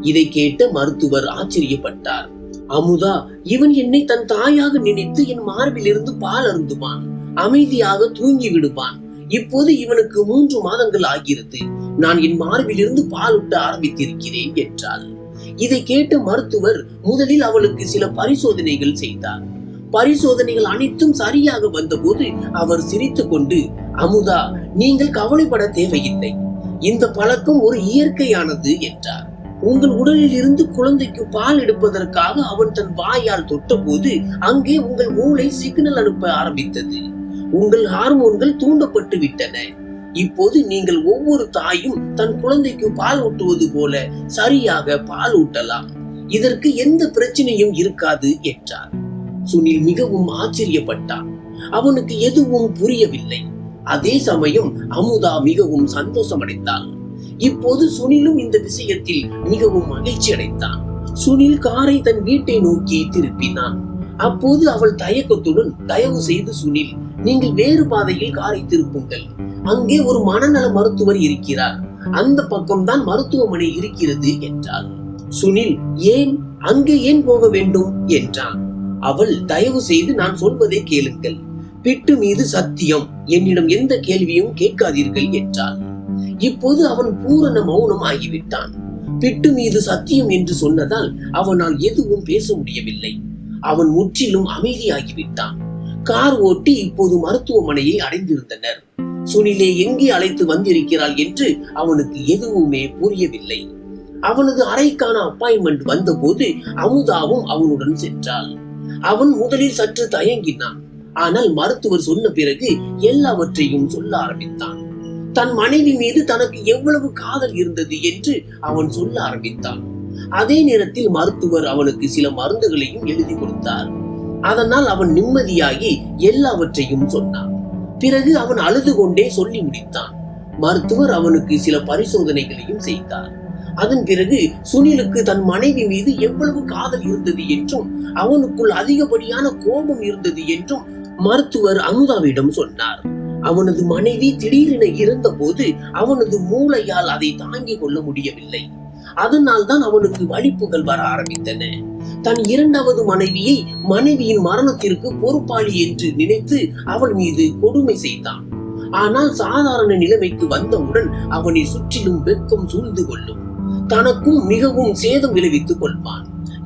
இதை கேட்ட மருத்துவர் ஆச்சரியப்பட்டார். அமுதா, இவன் என்னை தன் தாயாக நினைத்து என் மார்பில் இருந்து பால் அருந்துவான், அமைதியாக தூங்கி விடுவான். இப்போது இவனுக்கு 3 மாதங்கள் ஆகிறது. நான் என் மார்பில் இருந்து பால் ஊட்ட ஆரம்பித்திருக்கிறேன் என்றாள். இதை கேட்ட மருத்துவர் முதலில் அவளுக்கு சில பரிசோதனைகள் செய்தார். பரிசோதனைகள் அனைத்தும் சரியாக வந்தபோது அவர் சிரித்துக் கொண்டு, அமுதா, நீங்கள் கவலைப்பட தேவையில்லை, இந்த பழக்கம் ஒரு இயற்கையானது என்றார். உங்கள் உடலில் இருந்து குழந்தைக்கு பால் எடுப்பதற்காக அவன் தன் வாயால் தொட்ட போது அங்கே உங்கள் மூளை சிக்னல் அனுப்ப ஆரம்பித்தது. உங்கள் ஹார்மோன்கள் தூண்டப்பட்டு விட்டன. இப்போது நீங்கள் ஒவ்வொரு தாயும் தன் குழந்தைக்கு பால் ஊட்டுவது போல சரியாக பால் ஊட்டலாம். இதற்கு எந்த பிரச்சனையும் இருக்காது என்றார். சுனில் மிகவும் ஆச்சரியப்பட்டான். அவனுக்கு எதுவும் புரியவில்லை. அதே சமயம் அமுதா மிகவும் சந்தோஷமடைந்தாள். இப்போது சுனிலும் இந்த விஷயத்தில் மிகவும் மகிழ்ச்சி அடைந்தான். சுனில் காரை தன் வீட்டை நோக்கி திருப்பினான். அப்போது அவள் தயக்கத்துடன், தயவு செய்து சுனில், நீங்கள் வேறு பாதையில் காரை திருப்புங்கள், அங்கே ஒரு மனநல மருத்துவர் இருக்கிறார், அந்த பக்கம்தான் மருத்துவமனை இருக்கிறது என்றாள். சுனில், ஏன் அங்கே ஏன் போக வேண்டும் என்றான். அவள், தயவு செய்து நான் சொல்வதை கேளுங்கள், பிட்டு மீது சத்தியம், என்னிடம் எந்த கேள்வியும் கேட்காதீர்கள் என்றாள். இப்போது அவன் பூரண மௌனம் ஆகிவிட்டான். பிட்டு மீது சத்தியம் என்று சொன்னதால் அவனால் எதுவும் பேச முடியவில்லை. அவன் முற்றிலும் அமைதியாகிவிட்டான். கார் ஓட்டி இப்போது மருத்துவமனையை அடைந்திருந்தனர். சுனிலை எங்கே அழைத்து வந்திருக்கிறாள் என்று அவனுக்கு எதுவுமே புரியவில்லை. அவனது அறைக்கான அப்பாயின்மெண்ட் வந்தபோது அமுதாவும் அவனுடன் சென்றாள். அவன் முதலில் சற்று தயங்கினான். ஆனால் மருத்துவர் சொன்ன பிறகு எல்லாவற்றையும் சொல்ல ஆரம்பித்தான். தன் மனைவி மீது தனக்கு எவ்வளவு காதல் இருந்தது என்று அவன் சொல்ல ஆரம்பித்தான். அதே நேரத்தில் மருத்துவர் அவனுக்கு சில மருந்துகளையும் எழுதி கொடுத்தார். அதனால் அவன் நிம்மதியாகி எல்லாவற்றையும் சொன்னான். பிறகு அவன் அழுது கொண்டே சொல்லி முடித்தான். மருத்துவர் அவனுக்கு சில பரிசோதனைகளையும் செய்தார். அதன் பிறகு சுனிலுக்கு தன் மனைவி மீது எவ்வளவு காதல் இருந்தது என்றும் அவனுக்குள் அதிகப்படியான கோபம் இருந்தது என்றும் மருத்துவர் அமுதாவிடம் சொன்னார். அவனது மனைவி திடீரென இறந்த போது அவனது மூளையால் அதை தாங்கிக் கொள்ள முடியவில்லை. அதனால் தான் அவனுக்கு வலிப்புகள் வர ஆரம்பித்தன. தன் 2வது மனைவியை மனைவியின் மரணத்திற்கு பொறுப்பாளி என்று நினைத்து அவள் மீது கொடுமை செய்தான். ஆனால் சாதாரண நிலைமைக்கு வந்தவுடன் அவனை சுற்றிலும் வெட்கம் சூழ்ந்து கொள்ளும். தனக்கும் மிகவும் சேதம் விளைவித்துக் கொள்வான்.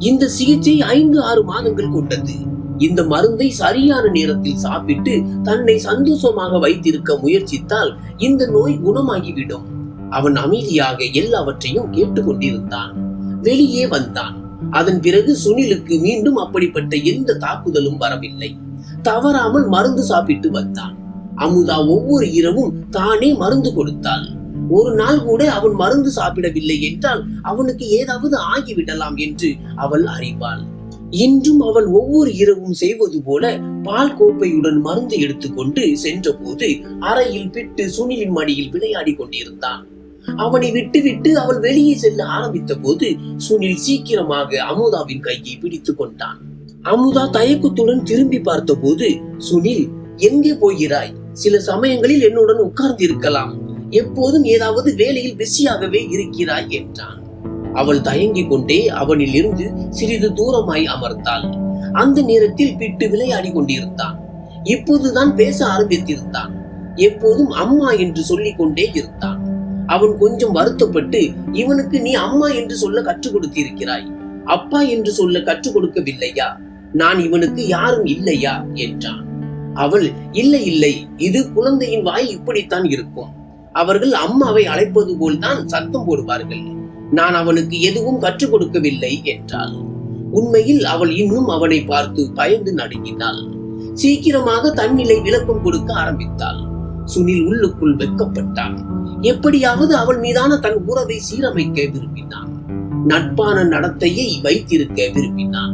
இந்த சிகிச்சை 5-6 மாதங்கள் கொண்டது. இந்த மருந்தை சரியான நேரத்தில் சாப்பிட்டு தன்னை சந்தோஷமாக வைத்திருக்க முயற்சித்தால் இந்த நோய் குணமாகிவிடும். அவன் அமைதியாக எல்லாவற்றையும் கேட்டுக்கொண்டிருந்தான். வெளியே வந்தான். அதன் பிறகு சுனிலுக்கு மீண்டும் அப்படிப்பட்ட எந்த தாக்குதலும் வரவில்லை. தவறாமல் மருந்து சாப்பிட்டு வந்தான். அமுதா ஒவ்வொரு இரவும் தானே மருந்து கொடுத்தாள். ஒரு நாள் கூட அவன் மருந்து சாப்பிடவில்லை என்றால் அவனுக்கு ஏதாவது ஆகிவிடலாம் என்று அவள் அறிவாள். இன்றும் அவள் ஒவ்வொரு இரவும் செய்வது போல பால் கோப்பையுடன் மருந்து எடுத்துக்கொண்டு சென்ற போது அறையில் பிட்டு சுனிலின் மடியில் விளையாடி கொண்டிருந்தான். அவனை விட்டுவிட்டு அவள் வெளியே செல்ல ஆரம்பித்த போது சுனில் சீக்கிரமாக அமுதாவின் கையை பிடித்துக் கொண்டான். அமுதா தயக்கத்துடன் திரும்பி பார்த்த போது, சுனில், எங்கே போகிறாய்? சில சமயங்களில் என்னுடன் உட்கார்ந்து இருக்கலாம், எப்போதும் ஏதாவது வேலையில் பிஸியாகவே இருக்கிறாய் என்றான். அவள் தயங்கிக் கொண்டே அவனில் இருந்து சிறிது தூரமாய் அமர்ந்தாள். அந்த நேரத்தில் பிட்டு விளையாடி கொண்டிருந்தான். இப்போதுதான் பேச ஆரம்பித்திருந்தான். எப்போதும் அம்மா என்று சொல்லிக் கொண்டே இருந்தான். அவன் கொஞ்சம் வருத்தப்பட்டு, இவனுக்கு நீ அம்மா என்று சொல்ல கற்றுக் கொடுத்திருக்கிறாய், அப்பா என்று சொல்ல கற்றுக் கொடுக்கவில்லையா? நான் இவனுக்கு யாரும் இல்லையா என்றான். அவள், இல்லை இல்லை, இது குழந்தையின் வாய் இப்படித்தான் இருக்கும். அவர்கள் அம்மாவை அழைப்பது போல்தான் சத்தம் போடுவார்கள். நான் அவனுக்கு எதுவும் கற்றுக் கொடுக்கவில்லை என்றாள். உண்மையில் அவள் இன்னும் அவனை பார்த்து பயந்து நடுங்கினாள். சீக்கிரமாக தன்னிலை விளக்கம் கொடுக்க ஆரம்பித்தாள். சுனில் உள்ளுக்குள் வெட்கப்பட்டான். எப்படியாவது அவள் மீதான தன் உறவை சீரமைக்க விரும்பினான். நட்பான நடத்தையை வைத்திருக்க விரும்பினான்.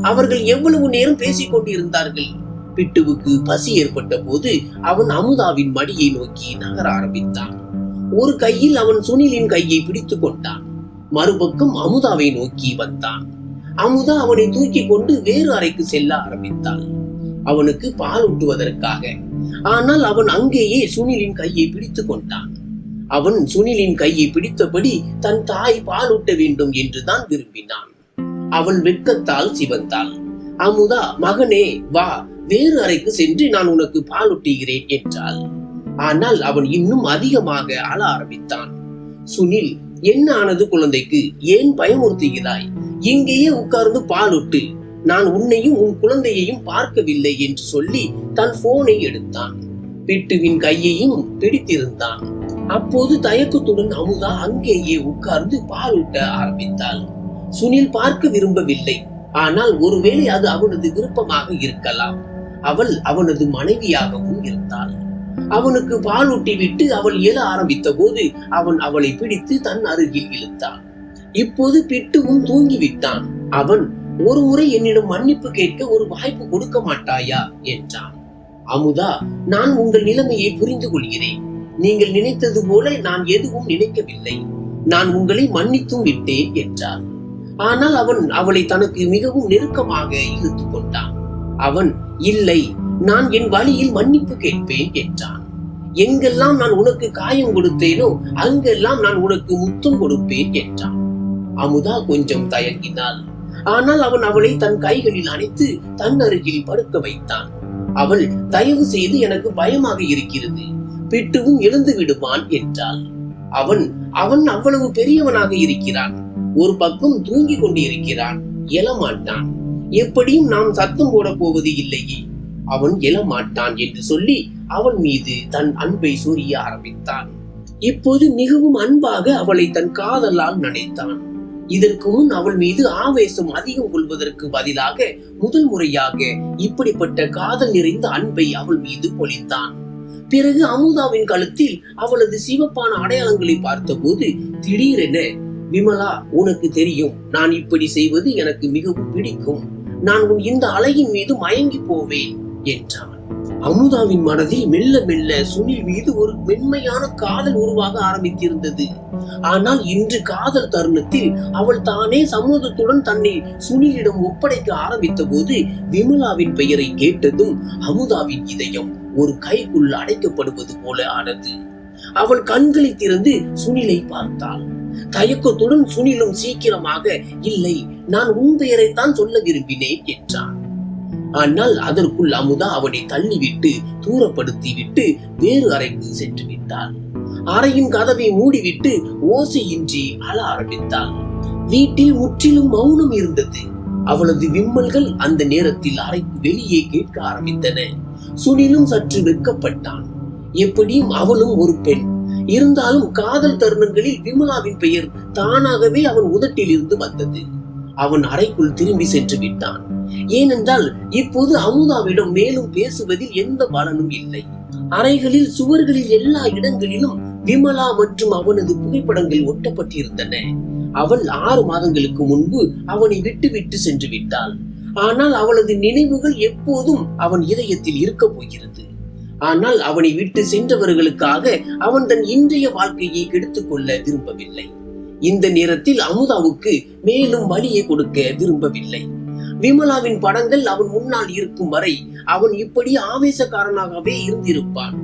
அவர்கள் எவ்வளவு நேரம் பேசிக் கொண்டிருந்தார்கள். பிட்டுவுக்கு பசி ஏற்பட்ட போது அவன் அமுதாவின் மடியை நோக்கி நகர ஆரம்பித்தான். ஒரு கையில் அவன் சுனிலின் கையை பிடித்துக் கொண்டான். மறுபக்கம் அமுதாவை நோக்கி வந்தான். அமுதா அவனை தூக்கி கொண்டு வேறு அறைக்கு செல்ல ஆரம்பித்தாள், அவனுக்கு பால் ஊட்டுவதற்காக. ஆனால் அவன் அங்கேயே சுனிலின் கையை பிடித்துக் கொண்டான். அவன் சுனிலின் கையை பிடித்தபடி தன் தாய் பால் ஊட்ட வேண்டும் என்றுதான் விரும்பினான். அவள் வெட்கத்தால் சிவந்தாள். அமுதா, மகனே வா, வேறு அறைக்கு சென்று நான் உனக்கு பால் ஊட்டுகிறேன் என்றாள். ஆனால் அவன் இன்னும் அதிகமாக அழ ஆரம்பித்தான். சுனில், என்ன ஆனது குழந்தைக்கு? ஏன் பயமுறுத்துகிறாய்? இங்கேயே உட்கார்ந்து பாலூட்டு, நான் உன்னையும் உன் குழந்தையையும் பார்க்கவில்லை என்று சொல்லி தன் போனை எடுத்தான். பிட்டுவின் கையையும் பிடித்திருந்தான். அப்போது தயக்கத்துடன் அமுதா அங்கேயே உட்கார்ந்து பாலூட்ட ஆரம்பித்தாள். சுனில் பார்க்க விரும்பவில்லை. ஆனால் ஒருவேளை அது அவனது விருப்பமாக இருக்கலாம். அவள் அவனது மனைவியாகவும் இருந்தாள். அவனுக்கு பாலூட்டி விட்டு அவள் எழ ஆரம்பித்த போது அவன் அவளை பிடித்து தன் அருகில் இழுத்தான். இப்போது பிட்டுவும் தூங்கிவிட்டான். அவன், ஒரு முறை என்னிடம் மன்னிப்பு கேட்க ஒரு வாய்ப்பு கொடுக்க மாட்டாயா என்றான். அமுதா, நான் உங்கள் நிலைமையை புரிந்து கொள்கிறேன். நீங்கள் நினைத்தது போல நான் எதுவும் நினைக்கவில்லை. நான் உங்களை மன்னித்தும் விட்டேன் என்றான். ஆனால் அவன் அவளை தனக்கு மிகவும் நெருக்கமாக இழுத்துக் கொண்டான். அவன், இல்லை, நான் என் வழியில் மன்னிப்பு கேட்பேன் என்றான். எங்கெல்லாம் நான் உனக்கு காயம் கொடுத்தேனோ அங்கெல்லாம் நான் உனக்கு முத்தம் கொடுப்பேன் என்றான். அமுதா கொஞ்சம் தயங்கினாள். ஆனால் அவன் அவளை தன் கைகளில் அணைத்து தன் அருகில் படுக்க வைத்தான். அவள், தயவு செய்து எனக்கு பயமாக இருக்கிறது, பிட்டுவும் எழுந்து விடுவான் என்றாள். அவன் அவ்வளவு பெரியவனாக இருக்கிறான், ஒரு பக்கம் தூங்கிக் கொண்டு இருக்கிறான், எழமாட்டான். எப்படியும் நாம் சத்தம் போட போவது இல்லையே, அவன் எழமாட்டான் என்று சொல்லி அவன் மீது தன் அன்பை சொரிய ஆரம்பித்தான். இப்போது மிகவும் அன்பாக அவளை தன் காதலால் நினைத்தான். இதற்கு முன் அவள் மீது ஆவேசம் அதிகம் கொள்வதற்கு பதிலாக முதல் முறையாக இப்படிப்பட்ட காதல் நிறைந்த அன்பை அவள் மீது பொழிந்தான். பிறகு அமுதாவின் கழுத்தில் அவளது சிவப்பான அடையாளங்களை பார்த்தபோது திடீரென, விமலா, உனக்கு தெரியும், நான் இப்படி செய்வது எனக்கு மிகவும் பிடிக்கும். நான் உன் இந்த அழகின் மீது மயங்கி போவேன் என்றான். அமுதாவின் மனதில் மெல்ல மெல்ல சுனில் மீது ஒரு மென்மையான காதல் உருவாக ஆரம்பித்திருந்தது. ஆனால் இன்று காதல் தருணத்தில் அவள் தானே சம்மதத்துடன் தன்னை சுனிலிடம் ஒப்படைக்க ஆரம்பித்த போது விமலாவின் பெயரை கேட்டதும் அமுதாவின் இதயம் ஒரு கைக்குள் அடைக்கப்படுவது போல ஆனது. அவள் கண்களை திறந்து சுனிலை பார்த்தாள். தயக்கத்துடன் சுனிலும் சீக்கிரமாக, இல்லை, நான் உன் பெயரைத்தான் சொல்ல விரும்பினேன் என்றான். ஆனால் அதற்குள் அமுதா அவனை தள்ளிவிட்டு தூரப்படுத்தி விட்டு வேறு அறைக்கு சென்று விட்டாள். அறையின் கதவை மூடிவிட்டு ஓசையின்றி அழ ஆரம்பித்தாள். வீட்டில் முற்றிலும் மௌனம் இருந்தது. அவளது விம்மல்கள் அந்த நேரத்தில் அறைக்கு வெளியே கேட்க ஆரம்பித்தன. சுனிலும் சற்று வெட்கப்பட்டான். எப்படியும் அவளும் ஒரு பெண். இருந்தாலும் காதல் தருணங்களில் விமலாவின் பெயர் தானாகவே அவன் உதட்டில் இருந்து வந்தது. அவன் அறைக்குள் திரும்பி சென்று விட்டான். ஏனென்றால் இப்போது அமுதாவிடம் மேலும் பேசுவதில் எந்த பலனும் இல்லை. அறைகளில், சுவர்களில், எல்லா இடங்களிலும் விமலா மற்றும் அவனது புகைப்படங்கள் ஒட்டப்பட்டிருந்தன. அவள் 6 மாதங்களுக்கு முன்பு அவனை விட்டு சென்று விட்டாள். ஆனால் அவளது நினைவுகள் எப்போதும் அவன் இதயத்தில் இருக்க போகிறது. ஆனால் அவனை விட்டு சென்றவர்களுக்காக அவன் தன் இன்றைய வாழ்க்கையை கெடுத்துக் கொள்ள விரும்பவில்லை. இந்த நேரத்தில் அமுதாவுக்கு மேலும் வலியை கொடுக்க விரும்பவில்லை. விமலாவின் படங்கள் அவன் முன்னால் இருக்கும் வரை அவன் இப்படி ஆவேசக்காரனாகவே இருந்திருப்பான்.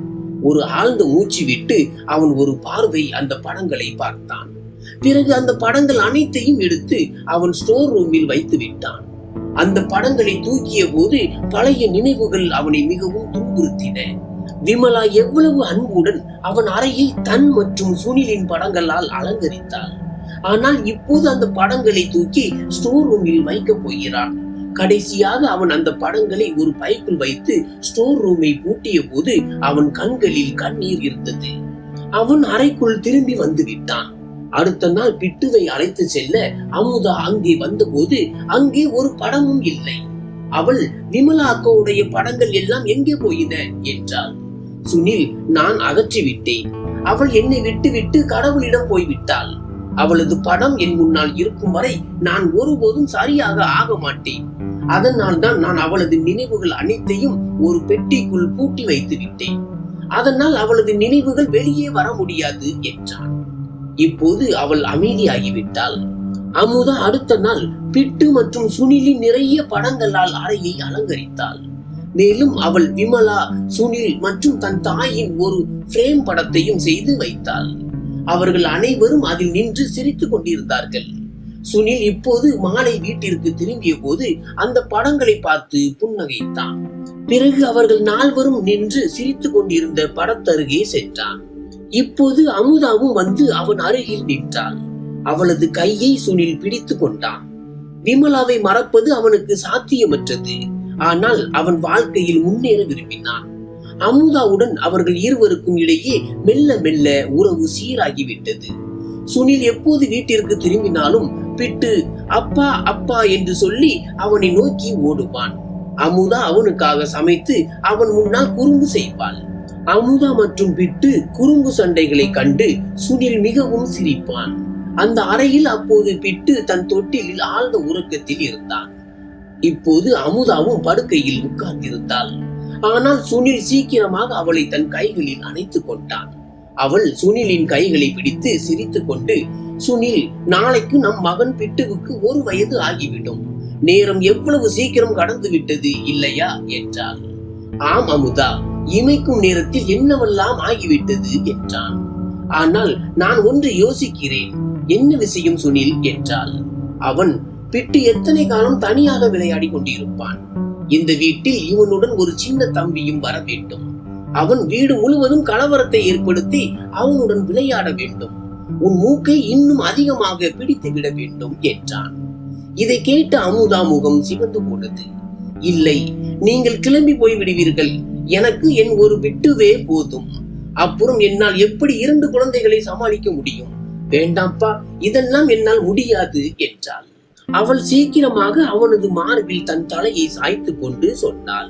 ஒரு ஆழ்ந்த மூச்சு விட்டு அவன் ஒரு பார்வை அந்த படங்களை பார்த்தான். பிறகு அந்த படங்கள் அனைத்தையும் எடுத்து அவன் ஸ்டோர் ரூமில் வைத்து விட்டான். அந்த படங்களை தூக்கிய போது பழைய நினைவுகள் அவனை மிகவும் துன்புறுத்தின. விமலா எவ்வளவு அன்புடன் அவன் அறையை தன் மற்றும் சுனிலின் படங்களால் அலங்கரித்தாள். ஆனால் இப்போது அந்த படங்களை தூக்கி ஸ்டோர் ரூமில் வைக்க போகிறான். கடைசியாக அவன் அந்த படங்களை ஒரு பைக்குள் வைத்து ஸ்டோர் ரூமை பூட்டிய போது அவன் கண்களில் கண்ணீர் இருந்தது. அவன் அறைக்குள் திரும்பி வந்து விட்டான். அடுத்த நாள் பிட்டுவை அழைத்து செல்ல அமுதா அங்கே வந்தபோது அங்கே ஒரு படமும் இல்லை. அவள் விமலா அக்காவுடைய படங்கள் எல்லாம் எங்கே போயின என்றாள். சுனில், நான் அகற்றிவிட்டேன். அவள் என்னை விட்டு கடவுளிடம் போய்விட்டாள். அவளது படம் என் முன்னால் இருக்கும் வரை நான் ஒருபோதும் சரியாக ஆக மாட்டேன். அதனால் தான் நான் அவளது நினைவுகள் அனைத்தையும் ஒரு பெட்டிக்குள் பூட்டி வைத்து விட்டேன். அதனால் அவளது நினைவுகள் வெளியே வர முடியாது என்றான். இப்போது அவள் அமைதியாகிவிட்டாள். அமுதா அடுத்த நாள் பிட்டு மற்றும் சுனிலின் நிறைய படங்களால் அறையை அலங்கரித்தாள். மேலும் அவள் விமலா, சுனில் மற்றும் தன் தாயின் ஒரு பிரேம் படத்தையும் செய்து வைத்தாள். அவர்கள் அனைவரும் அதில் நின்று சிரித்துக் கொண்டிருந்தார்கள். சுனில் இப்போது மாலை வீட்டிற்கு திரும்பிய போது அந்த படங்களை பார்த்து புன்னகைத்தான். பிறகு அவர்கள் நால்வரும் நின்று சிரித்துக் கொண்டிருந்த படத்தருகே சென்றான். இப்போது அமுதாவும் வந்து அவன் அருகில் நின்றாள். அவளது கையை சுனில் பிடித்து கொண்டான். விமலாவை மறப்பது அவனுக்கு சாத்தியமற்றது. ஆனால் அவன் வாழ்க்கையில் முன்னேற விரும்பினான். அமுதாவுடன் அவர்கள் இருவருக்கும் இடையே மெல்ல மெல்ல உறவு சீராகிவிட்டது. சுனில் எப்போது வீட்டிற்கு திரும்பினாலும் பிட்டு அப்பா அப்பா என்று சொல்லி அவனை நோக்கி ஓடுவான். அமுதா அவனுக்காக சமைத்து அவன் முன்னால் குறும்பு செய்வாள். அமுதா மற்றும் பிட்டு குறும்பு சண்டைகளை கண்டு சுனில் மிகவும் சிரிப்பான். அந்த அறையில் அப்போது பிட்டு தன் தொட்டிலில் ஆழ்ந்த உறக்கத்தில் இருந்தான். இப்போது அமுதாவும் படுக்கையில் உட்கார்ந்திருந்தாள். ஆனால் சுனில் சீக்கிரமாக அவளை தன் கைகளில் அணைத்துக் கொண்டான். அவள் சுனிலின் கைகளை பிடித்து சிரித்துக் கொண்டு, சுனில், நாளைக்கு நம் மகன் பிட்டுவுக்கு 1 வயது ஆகிவிடும். நேரம் எவ்வளவு சீக்கிரம் கடந்து விட்டது இல்லையா என்றாள். ஆம் அமுதா, இமைக்கும் நேரத்தில் என்னவெல்லாம் ஆகிவிட்டது என்றான். ஆனால் நான் ஒன்று யோசிக்கிறேன். என்ன விஷயம் சுனில் என்றாள். அவன், பிட்டு எத்தனை காலம் தனியாக விளையாடி கொண்டிருப்பான்? இந்த வீட்டில் இவனுடன் ஒரு சின்ன தம்பியும் வர வேண்டும். அவன் வீடு முழுவதும் கலவரத்தை ஏற்படுத்தி அவனுடன் விளையாட வேண்டும். உன் மூக்கை இன்னும் அதிகமாக பிடித்து விட வேண்டும் என்றான். இதை கேட்ட அமுதா முகம் சிவந்து போனது. இல்லை, நீங்கள் கிளம்பி போய் விடுவீர்கள். எனக்கு என் ஒரு பிட்டுவே போதும். அப்புறம் என்னால் எப்படி 2 குழந்தைகளை சமாளிக்க முடியும்? வேண்டாம்ப்பா, இதெல்லாம் என்னால் முடியாது என்றாள். அவள் சீக்கிரமாக அவனது மார்பில் தன் தலையை சாய்த்து கொண்டு சொன்னாள்.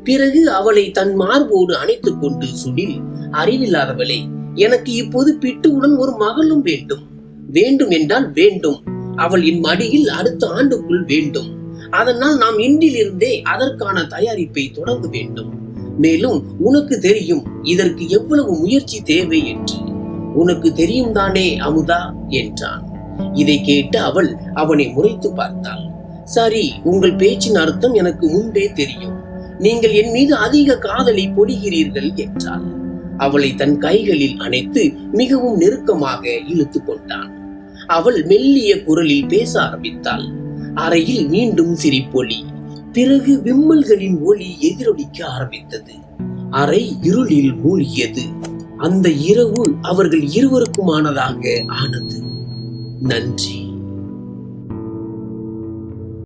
பிறகு அவளை தன் மார்போடு அணைத்துக் கொண்டு, சுனில், அறிவில்லாதவளே, எனக்கு இப்போது பிட்டுவுடன் ஒரு மகளும் வேண்டும். வேண்டும் என்றால் வேண்டும். அவள் என் மடியில் அடுத்த ஆண்டுக்குள் வேண்டும். அதனால் நாம் இன்றிலிருந்தே அதற்கான தயாரிப்பை தொடங்க வேண்டும். மேலும் உனக்கு தெரியும் இதற்கு எவ்வளவு முயற்சி தேவை என்று. உனக்கு தெரியும் தானே அமுதா என்றான். இதை கேட்டு அவள் அவனை முறைத்து பார்த்தாள். சரி, உங்கள் பேச்சின் அர்த்தம் எனக்கு முன்பே தெரியும். நீங்கள் என் மீது அதிக காதலை பொழிகிறீர்கள் என்றாள். அவளை தன் கைகளில் அணைத்து மிகவும் நெருக்கமாக இழுத்து கொண்டான். அவள் மெல்லிய குரலில் பேச ஆரம்பித்தாள். அறையில் மீண்டும் சிரிப்பொலி. பிறகு விம்மல்களின் ஒளி எதிரொலிக்க ஆரம்பித்தது. அறை இருளில் மூழ்கியது. அந்த இரவு அவர்கள் இருவருக்குமானதாக ஆனது. நன்றி.